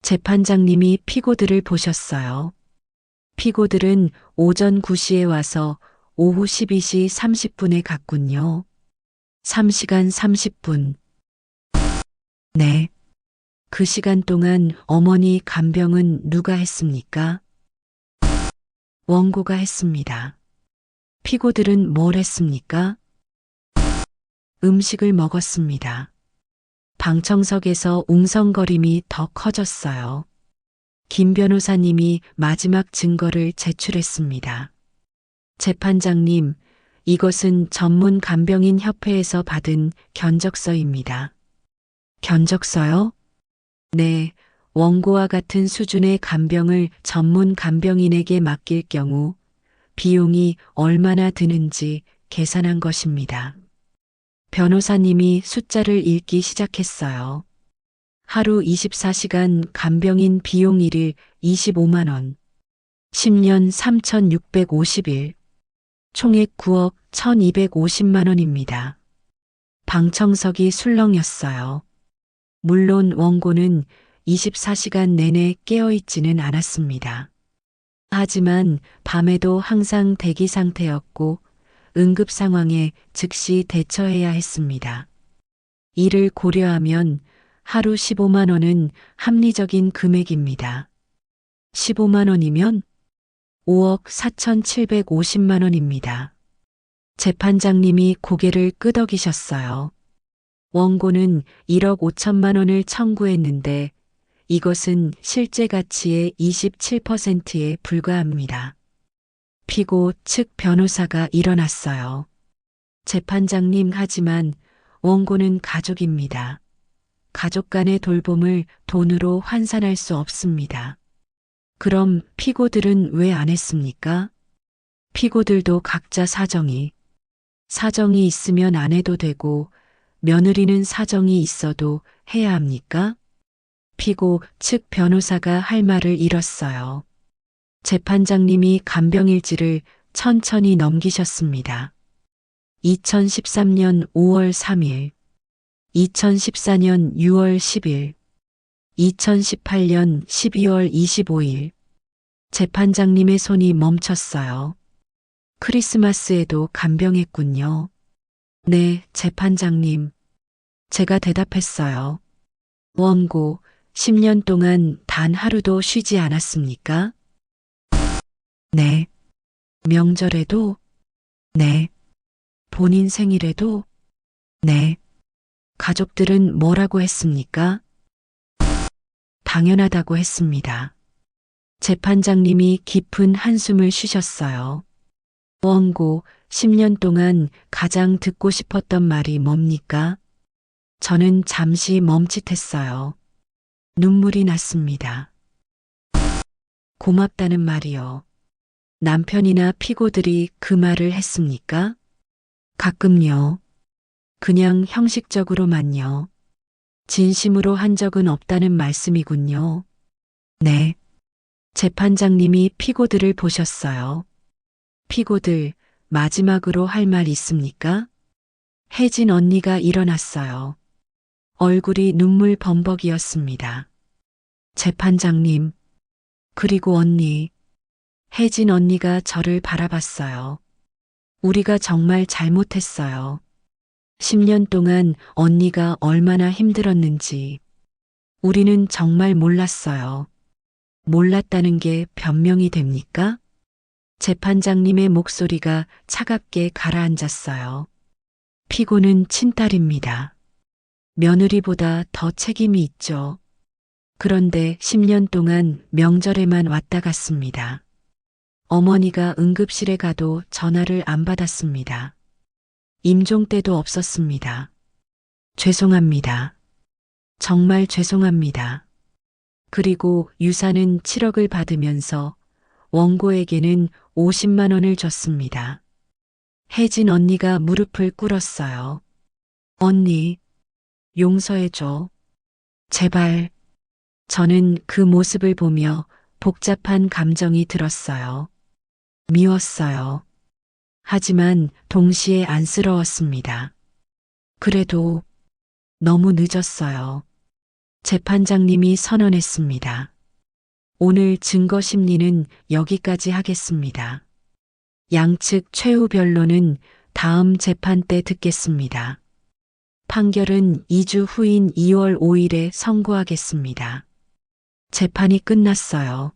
재판장님이 피고들을 보셨어요. 피고들은 오전 9시에 와서 오후 12시 30분에 갔군요. 3시간 30분. 네. 그 시간 동안 어머니 간병은 누가 했습니까? 원고가 했습니다. 피고들은 뭘 했습니까? 음식을 먹었습니다. 방청석에서 웅성거림이 더 커졌어요. 김 변호사님이 마지막 증거를 제출했습니다. 재판장님, 이것은 전문 간병인 협회에서 받은 견적서입니다. 견적서요? 네, 원고와 같은 수준의 간병을 전문 간병인에게 맡길 경우 비용이 얼마나 드는지 계산한 것입니다. 변호사님이 숫자를 읽기 시작했어요. 하루 24시간 간병인 비용 1일 25만 원, 10년 3,650일, 총액 9억 1,250만 원입니다. 방청석이 술렁였어요. 물론 원고는 24시간 내내 깨어있지는 않았습니다. 하지만 밤에도 항상 대기 상태였고 응급 상황에 즉시 대처해야 했습니다. 이를 고려하면 하루 15만 원은 합리적인 금액입니다. 15만 원이면 5억 4,750만 원입니다. 재판장님이 고개를 끄덕이셨어요. 원고는 1억 5천만 원을 청구했는데 이것은 실제 가치의 27%에 불과합니다. 피고 측 변호사가 일어났어요. 재판장님, 하지만 원고는 가족입니다. 가족 간의 돌봄을 돈으로 환산할 수 없습니다. 그럼 피고들은 왜 안 했습니까? 피고들도 각자 사정이 있으면 안 해도 되고 며느리는 사정이 있어도 해야 합니까? 피고 측 변호사가 할 말을 잃었어요. 재판장님이 간병일지를 천천히 넘기셨습니다. 2013년 5월 3일, 2014년 6월 10일, 2018년 12월 25일. 재판장님의 손이 멈췄어요. 크리스마스에도 간병했군요. 네, 재판장님. 제가 대답했어요. 원고, 10년 동안 단 하루도 쉬지 않았습니까? 네. 명절에도? 네. 본인 생일에도? 네. 가족들은 뭐라고 했습니까? 당연하다고 했습니다. 재판장님이 깊은 한숨을 쉬셨어요. 원고, 10년 동안 가장 듣고 싶었던 말이 뭡니까? 저는 잠시 멈칫했어요. 눈물이 났습니다. 고맙다는 말이요. 남편이나 피고들이 그 말을 했습니까? 가끔요. 그냥 형식적으로만요. 진심으로 한 적은 없다는 말씀이군요. 네. 재판장님이 피고들을 보셨어요. 피고들, 마지막으로 할 말 있습니까? 혜진 언니가 일어났어요. 얼굴이 눈물 범벅이었습니다. 재판장님, 그리고 언니. 혜진 언니가 저를 바라봤어요. 우리가 정말 잘못했어요. 10년 동안 언니가 얼마나 힘들었는지 우리는 정말 몰랐어요. 몰랐다는 게 변명이 됩니까? 재판장님의 목소리가 차갑게 가라앉았어요. 피고는 친딸입니다. 며느리보다 더 책임이 있죠. 그런데 10년 동안 명절에만 왔다 갔습니다. 어머니가 응급실에 가도 전화를 안 받았습니다. 임종 때도 없었습니다. 죄송합니다. 정말 죄송합니다. 그리고 유산은 7억을 받으면서 원고에게는 50만 원을 줬습니다. 혜진 언니가 무릎을 꿇었어요. 언니, 용서해줘. 제발. 저는 그 모습을 보며 복잡한 감정이 들었어요. 미웠어요. 하지만 동시에 안쓰러웠습니다. 그래도 너무 늦었어요. 재판장님이 선언했습니다. 오늘 증거 심리는 여기까지 하겠습니다. 양측 최후 변론은 다음 재판 때 듣겠습니다. 판결은 2주 후인 2월 5일에 선고하겠습니다. 재판이 끝났어요.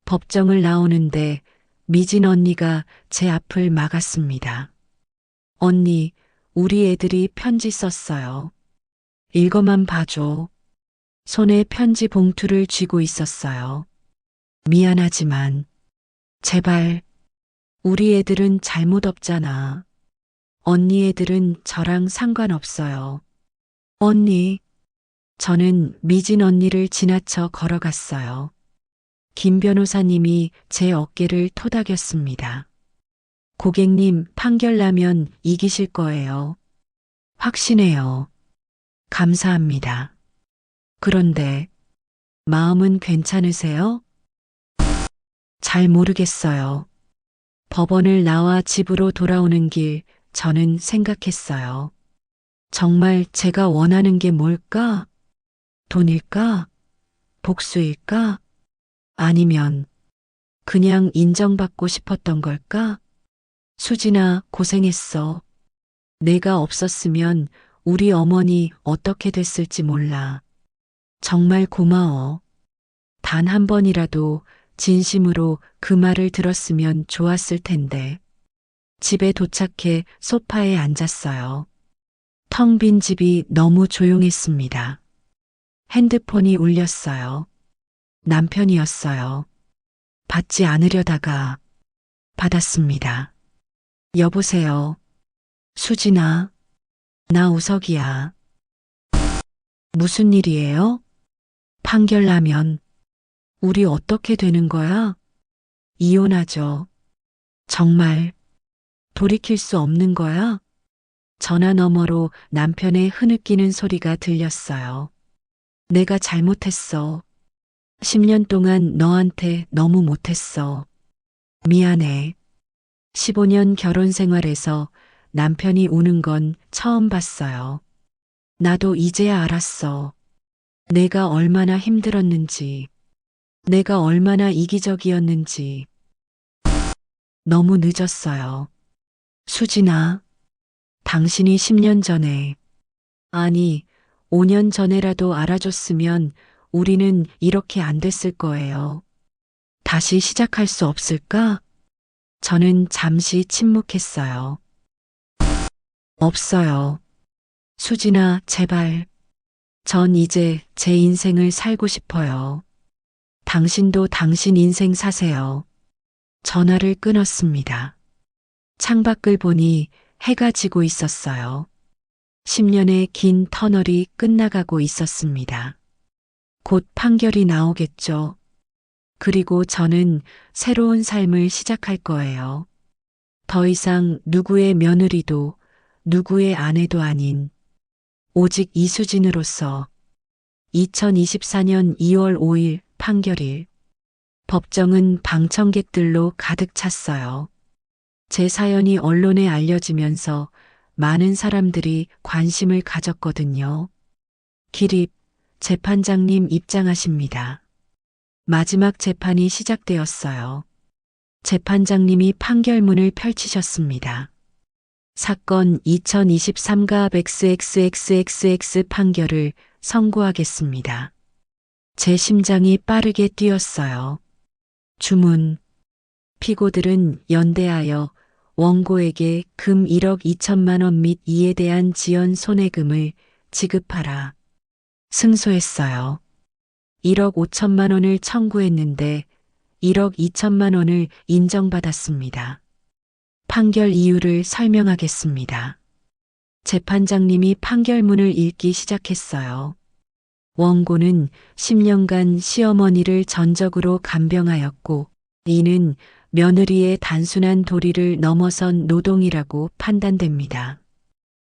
법정을 나오는데 미진 언니가 제 앞을 막았습니다. 언니, 우리 애들이 편지 썼어요. 읽어만 봐줘. 손에 편지 봉투를 쥐고 있었어요. 미안하지만 제발 우리 애들은 잘못 없잖아. 언니 애들은 저랑 상관없어요. 언니, 저는 미진 언니를 지나쳐 걸어갔어요. 김 변호사님이 제 어깨를 토닥였습니다. 고객님, 판결 나면 이기실 거예요. 확신해요. 감사합니다. 그런데 마음은 괜찮으세요? 잘 모르겠어요. 법원을 나와 집으로 돌아오는 길 저는 생각했어요. 정말 제가 원하는 게 뭘까? 돈일까? 복수일까? 아니면 그냥 인정받고 싶었던 걸까? 수진아, 고생했어. 내가 없었으면 우리 어머니 어떻게 됐을지 몰라. 정말 고마워. 단 한 번이라도 진심으로 그 말을 들었으면 좋았을 텐데. 집에 도착해 소파에 앉았어요. 텅 빈 집이 너무 조용했습니다. 핸드폰이 울렸어요. 남편이었어요. 받지 않으려다가 받았습니다. 여보세요. 수진아, 나 우석이야. 무슨 일이에요? 판결 나면 우리 어떻게 되는 거야? 이혼하죠. 정말 돌이킬 수 없는 거야? 전화 너머로 남편의 흐느끼는 소리가 들렸어요. 내가 잘못했어. 10년 동안 너한테 너무 못했어. 미안해. 15년 결혼 생활에서 남편이 우는 건 처음 봤어요. 나도 이제야 알았어. 내가 얼마나 힘들었는지, 내가 얼마나 이기적이었는지. 너무 늦었어요. 수진아, 당신이 10년 전에, 아니, 5년 전에라도 알아줬으면 우리는 이렇게 안 됐을 거예요. 다시 시작할 수 없을까? 저는 잠시 침묵했어요. 없어요. 수진아, 제발. 전 이제 제 인생을 살고 싶어요. 당신도 당신 인생 사세요. 전화를 끊었습니다. 창밖을 보니 해가 지고 있었어요. 10년의 긴 터널이 끝나가고 있었습니다. 곧 판결이 나오겠죠. 그리고 저는 새로운 삶을 시작할 거예요. 더 이상 누구의 며느리도 누구의 아내도 아닌 오직 이수진으로서 2024년 2월 5일 판결일. 법정은 방청객들로 가득 찼어요. 제 사연이 언론에 알려지면서 많은 사람들이 관심을 가졌거든요. 기립, 재판장님 입장하십니다. 마지막 재판이 시작되었어요. 재판장님이 판결문을 펼치셨습니다. 사건 2023갑 XXXXX 판결을 선고하겠습니다. 제 심장이 빠르게 뛰었어요. 주문. 피고들은 연대하여 원고에게 금 1억 2천만 원 및 이에 대한 지연 손해금을 지급하라. 승소했어요. 1억 5천만 원을 청구했는데 1억 2천만 원을 인정받았습니다. 판결 이유를 설명하겠습니다. 재판장님이 판결문을 읽기 시작했어요. 원고는 10년간 시어머니를 전적으로 간병하였고 이는 며느리의 단순한 도리를 넘어선 노동이라고 판단됩니다.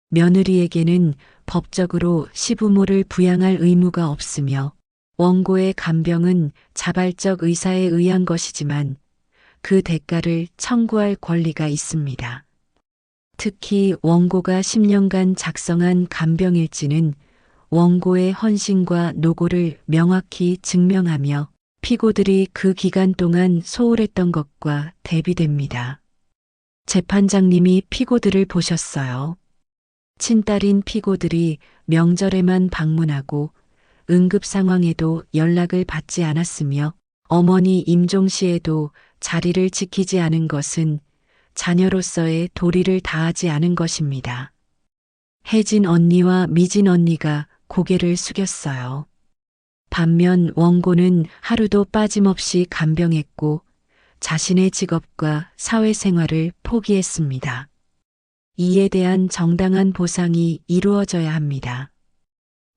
며느리에게는 법적으로 시부모를 부양할 의무가 없으며 원고의 간병은 자발적 의사에 의한 것이지만 그 대가를 청구할 권리가 있습니다. 특히 원고가 10년간 작성한 간병일지는 원고의 헌신과 노고를 명확히 증명하며 피고들이 그 기간 동안 소홀했던 것과 대비됩니다. 재판장님이 피고들을 보셨어요. 친딸인 피고들이 명절에만 방문하고 응급 상황에도 연락을 받지 않았으며 어머니 임종 시에도 자리를 지키지 않은 것은 자녀로서의 도리를 다하지 않은 것입니다. 혜진 언니와 미진 언니가 고개를 숙였어요. 반면 원고는 하루도 빠짐없이 간병했고 자신의 직업과 사회생활을 포기했습니다. 이에 대한 정당한 보상이 이루어져야 합니다.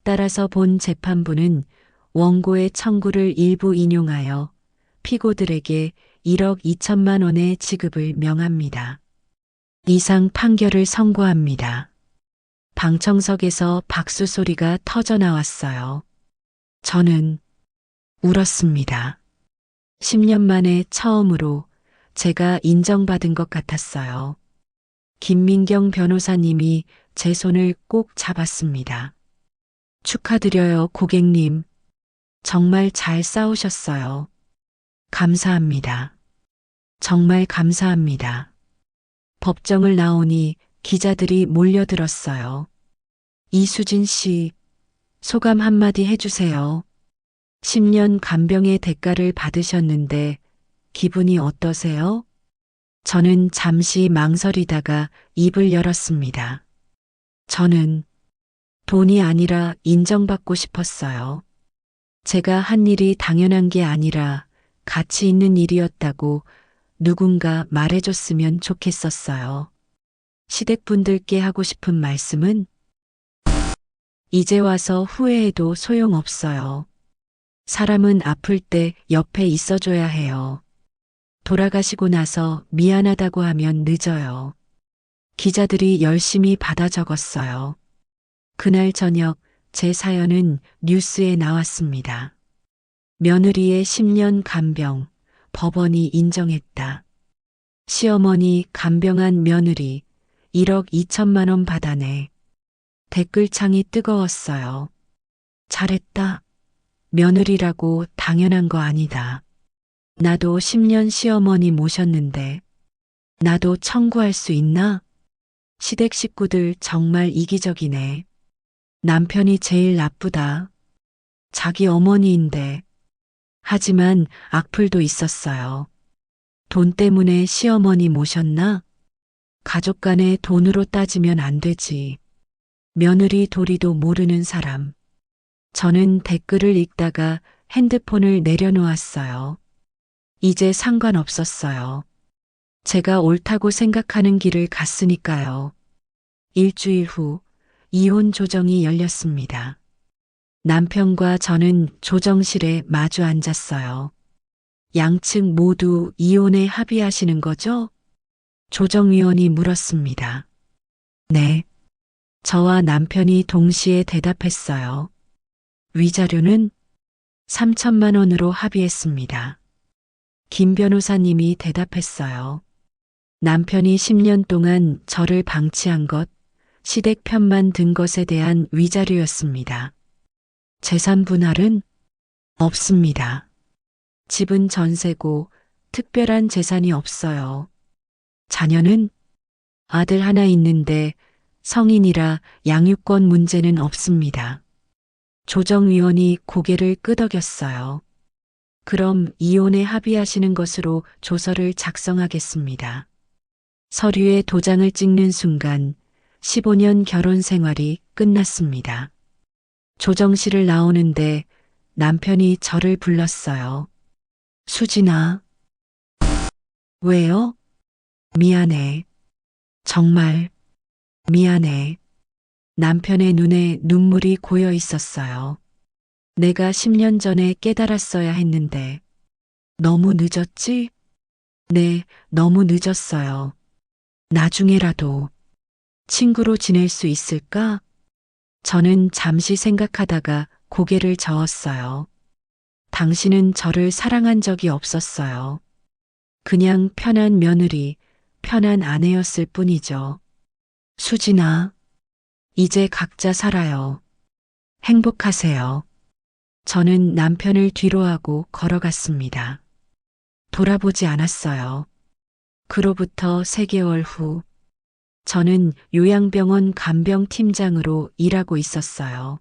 따라서 본 재판부는 원고의 청구를 일부 인용하여 피고들에게 1억 2천만 원의 지급을 명합니다. 이상 판결을 선고합니다. 방청석에서 박수 소리가 터져 나왔어요. 저는 울었습니다. 10년 만에 처음으로 제가 인정받은 것 같았어요. 김민경 변호사님이 제 손을 꼭 잡았습니다. 축하드려요, 고객님. 정말 잘 싸우셨어요. 감사합니다. 정말 감사합니다. 법정을 나오니 기자들이 몰려들었어요. 이수진 씨, 소감 한마디 해주세요. 10년 간병의 대가를 받으셨는데 기분이 어떠세요? 저는 잠시 망설이다가 입을 열었습니다. 저는 돈이 아니라 인정받고 싶었어요. 제가 한 일이 당연한 게 아니라 가치 있는 일이었다고 누군가 말해줬으면 좋겠었어요. 시댁분들께 하고 싶은 말씀은 이제 와서 후회해도 소용없어요. 사람은 아플 때 옆에 있어줘야 해요. 돌아가시고 나서 미안하다고 하면 늦어요. 기자들이 열심히 받아 적었어요. 그날 저녁 제 사연은 뉴스에 나왔습니다. 며느리의 10년 간병, 법원이 인정했다. 시어머니 간병한 며느리 1억 2천만 원 받아내. 댓글창이 뜨거웠어요. 잘했다. 며느리라고 당연한 거 아니다. 나도 10년 시어머니 모셨는데 나도 청구할 수 있나? 시댁 식구들 정말 이기적이네. 남편이 제일 나쁘다. 자기 어머니인데. 하지만 악플도 있었어요. 돈 때문에 시어머니 모셨나? 가족 간에 돈으로 따지면 안 되지. 며느리 도리도 모르는 사람. 저는 댓글을 읽다가 핸드폰을 내려놓았어요. 이제 상관없었어요. 제가 옳다고 생각하는 길을 갔으니까요. 일주일 후 이혼 조정이 열렸습니다. 남편과 저는 조정실에 마주 앉았어요. 양측 모두 이혼에 합의하시는 거죠? 조정위원이 물었습니다. 네. 저와 남편이 동시에 대답했어요. 위자료는 3천만 원으로 합의했습니다. 김 변호사님이 대답했어요. 남편이 10년 동안 저를 방치한 것, 시댁 편만 든 것에 대한 위자료였습니다. 재산 분할은 없습니다. 집은 전세고 특별한 재산이 없어요. 자녀는 아들 하나 있는데 성인이라 양육권 문제는 없습니다. 조정위원이 고개를 끄덕였어요. 그럼 이혼에 합의하시는 것으로 조서를 작성하겠습니다. 서류에 도장을 찍는 순간 15년 결혼 생활이 끝났습니다. 조정실을 나오는데 남편이 저를 불렀어요. 수진아. 왜요? 미안해. 정말 미안해. 남편의 눈에 눈물이 고여 있었어요. 내가 10년 전에 깨달았어야 했는데 너무 늦었지? 네, 너무 늦었어요. 나중에라도 친구로 지낼 수 있을까? 저는 잠시 생각하다가 고개를 저었어요. 당신은 저를 사랑한 적이 없었어요. 그냥 편한 며느리, 편한 아내였을 뿐이죠. 수진아, 이제 각자 살아요. 행복하세요. 저는 남편을 뒤로하고 걸어갔습니다. 돌아보지 않았어요. 그로부터 3개월 후, 저는 요양병원 간병팀장으로 일하고 있었어요.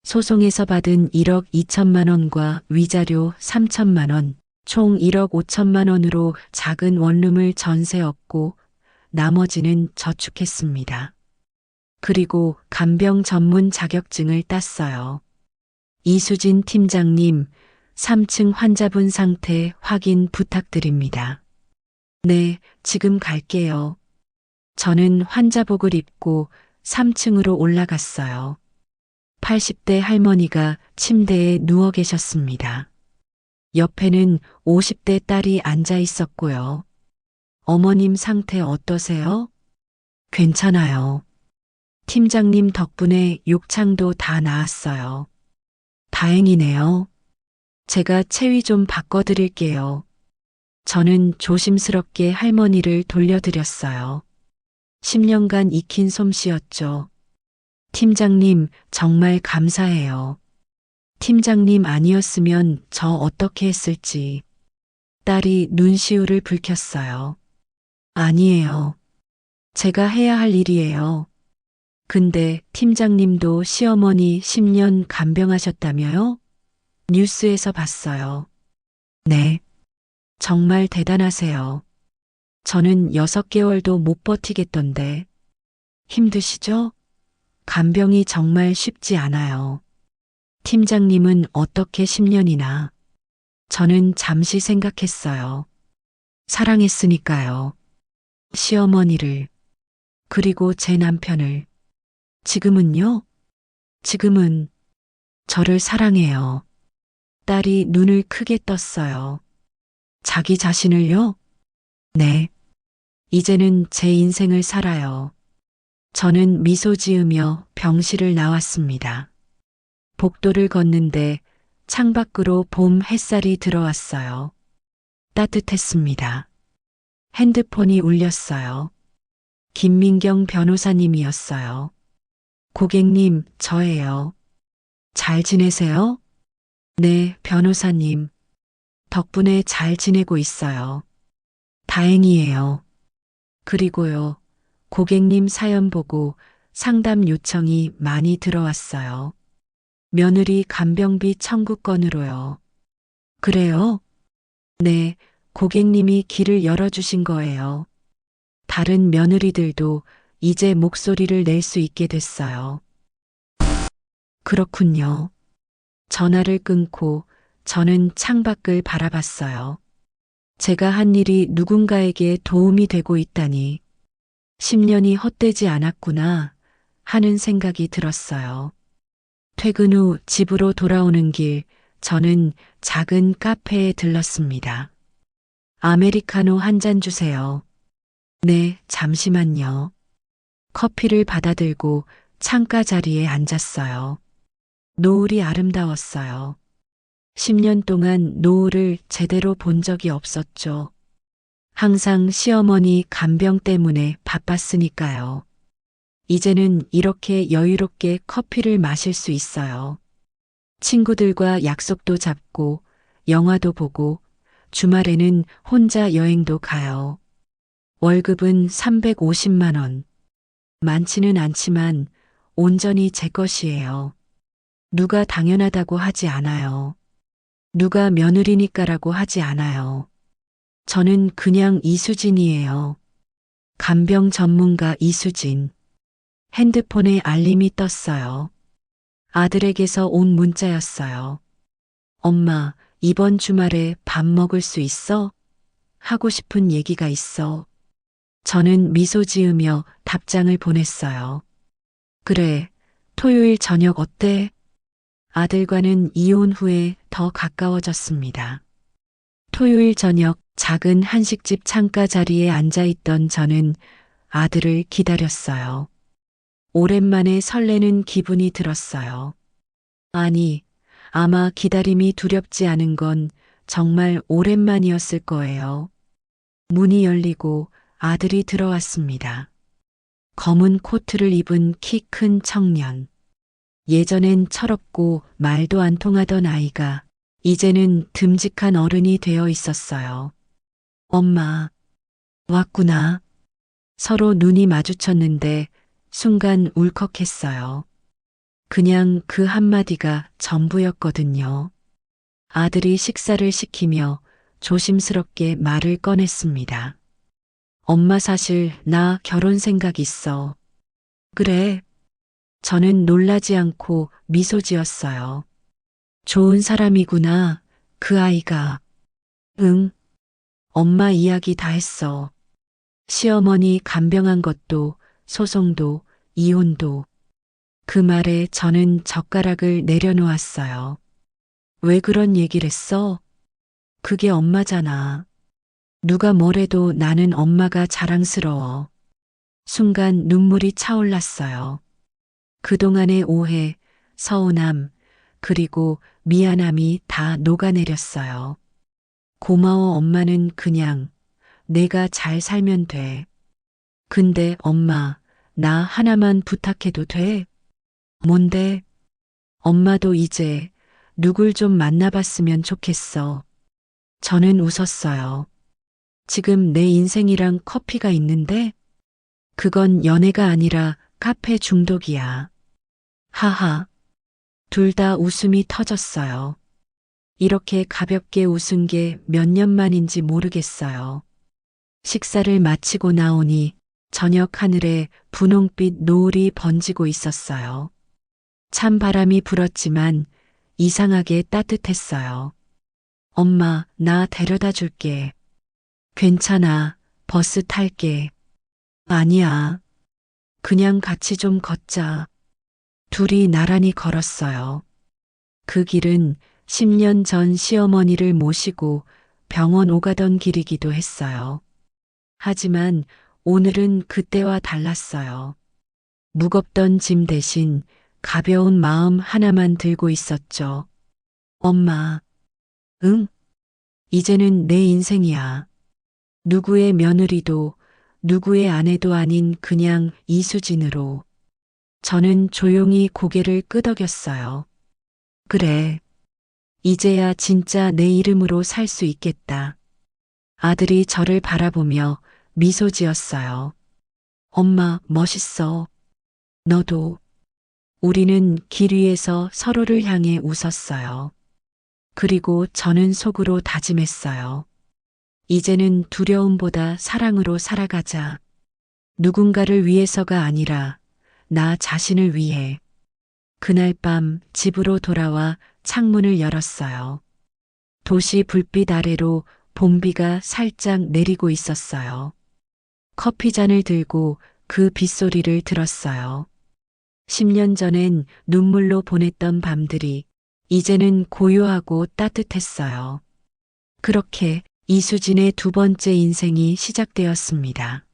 소송에서 받은 1억 2천만 원과 위자료 3천만 원, 총 1억 5천만 원으로 작은 원룸을 전세였고 나머지는 저축했습니다. 그리고 간병 전문 자격증을 땄어요. 이수진 팀장님, 3층 환자분 상태 확인 부탁드립니다. 네, 지금 갈게요. 저는 환자복을 입고 3층으로 올라갔어요. 80대 할머니가 침대에 누워 계셨습니다. 옆에는 50대 딸이 앉아 있었고요. 어머님 상태 어떠세요? 괜찮아요. 팀장님 덕분에 욕창도 다 나았어요. 다행이네요. 제가 체위 좀 바꿔드릴게요. 저는 조심스럽게 할머니를 돌려드렸어요. 10년간 익힌 솜씨였죠. 팀장님, 정말 감사해요. 팀장님 아니었으면 저 어떻게 했을지. 딸이 눈시울을 붉혔어요. 아니에요. 제가 해야 할 일이에요. 근데 팀장님도 시어머니 10년 간병하셨다며요? 뉴스에서 봤어요. 네. 정말 대단하세요. 저는 6개월도 못 버티겠던데. 힘드시죠? 간병이 정말 쉽지 않아요. 팀장님은 어떻게 10년이나? 저는 잠시 생각했어요. 사랑했으니까요. 시어머니를, 그리고 제 남편을. 지금은요? 지금은 저를 사랑해요. 딸이 눈을 크게 떴어요. 자기 자신을요? 네. 이제는 제 인생을 살아요. 저는 미소 지으며 병실을 나왔습니다. 복도를 걷는데 창밖으로 봄 햇살이 들어왔어요. 따뜻했습니다. 핸드폰이 울렸어요. 김민경 변호사님이었어요. 고객님, 저예요. 잘 지내세요? 네, 변호사님. 덕분에 잘 지내고 있어요. 다행이에요. 그리고요, 고객님 사연 보고 상담 요청이 많이 들어왔어요. 며느리 간병비 청구권으로요. 그래요? 네, 고객님이 길을 열어주신 거예요. 다른 며느리들도 이제 목소리를 낼 수 있게 됐어요. 그렇군요. 전화를 끊고 저는 창밖을 바라봤어요. 제가 한 일이 누군가에게 도움이 되고 있다니 10년이 헛되지 않았구나 하는 생각이 들었어요. 퇴근 후 집으로 돌아오는 길 저는 작은 카페에 들렀습니다. 아메리카노 한 잔 주세요. 네, 잠시만요. 커피를 받아들고 창가 자리에 앉았어요. 노을이 아름다웠어요. 10년 동안 노을을 제대로 본 적이 없었죠. 항상 시어머니 간병 때문에 바빴으니까요. 이제는 이렇게 여유롭게 커피를 마실 수 있어요. 친구들과 약속도 잡고 영화도 보고 주말에는 혼자 여행도 가요. 월급은 350만 원. 많지는 않지만 온전히 제 것이에요. 누가 당연하다고 하지 않아요. 누가 며느리니까라고 하지 않아요. 저는 그냥 이수진이에요. 간병 전문가 이수진. 핸드폰에 알림이 떴어요. 아들에게서 온 문자였어요. 엄마, 이번 주말에 밥 먹을 수 있어? 하고 싶은 얘기가 있어. 저는 미소 지으며 답장을 보냈어요. 그래, 토요일 저녁 어때? 아들과는 이혼 후에 더 가까워졌습니다. 토요일 저녁 작은 한식집 창가 자리에 앉아있던 저는 아들을 기다렸어요. 오랜만에 설레는 기분이 들었어요. 아니, 아마 기다림이 두렵지 않은 건 정말 오랜만이었을 거예요. 문이 열리고 아들이 들어왔습니다. 검은 코트를 입은 키 큰 청년. 예전엔 철없고 말도 안 통하던 아이가 이제는 듬직한 어른이 되어 있었어요. 엄마, 왔구나. 서로 눈이 마주쳤는데 순간 울컥했어요. 그냥 그 한마디가 전부였거든요. 아들이 식사를 시키며 조심스럽게 말을 꺼냈습니다. 엄마 사실 나 결혼 생각 있어. 그래. 저는 놀라지 않고 미소 지었어요. 좋은 사람이구나. 그 아이가. 응. 엄마 이야기 다 했어. 시어머니 간병한 것도, 소송도, 이혼도. 그 말에 저는 젓가락을 내려놓았어요. 왜 그런 얘기를 했어? 그게 엄마잖아. 누가 뭐래도 나는 엄마가 자랑스러워. 순간 눈물이 차올랐어요. 그동안의 오해, 서운함, 그리고 미안함이 다 녹아내렸어요. 고마워 엄마는 그냥 내가 잘 살면 돼. 근데 엄마, 나 하나만 부탁해도 돼? 뭔데? 엄마도 이제 누굴 좀 만나봤으면 좋겠어. 저는 웃었어요. 지금 내 인생이랑 커피가 있는데? 그건 연애가 아니라 카페 중독이야. 하하. 둘 다 웃음이 터졌어요. 이렇게 가볍게 웃은 게 몇 년 만인지 모르겠어요. 식사를 마치고 나오니 저녁 하늘에 분홍빛 노을이 번지고 있었어요. 찬 바람이 불었지만 이상하게 따뜻했어요. 엄마, 나 데려다 줄게. 괜찮아. 버스 탈게. 아니야. 그냥 같이 좀 걷자. 둘이 나란히 걸었어요. 그 길은 10년 전 시어머니를 모시고 병원 오가던 길이기도 했어요. 하지만 오늘은 그때와 달랐어요. 무겁던 짐 대신 가벼운 마음 하나만 들고 있었죠. 엄마, 응? 이제는 내 인생이야. 누구의 며느리도 누구의 아내도 아닌 그냥 이수진으로. 저는 조용히 고개를 끄덕였어요. 그래. 이제야 진짜 내 이름으로 살 수 있겠다. 아들이 저를 바라보며 미소 지었어요. 엄마, 멋있어. 너도. 우리는 길 위에서 서로를 향해 웃었어요. 그리고 저는 속으로 다짐했어요. 이제는 두려움보다 사랑으로 살아가자. 누군가를 위해서가 아니라 나 자신을 위해. 그날 밤 집으로 돌아와 창문을 열었어요. 도시 불빛 아래로 봄비가 살짝 내리고 있었어요. 커피잔을 들고 그 빗소리를 들었어요. 10년 전엔 눈물로 보냈던 밤들이 이제는 고요하고 따뜻했어요. 그렇게 이수진의 두 번째 인생이 시작되었습니다.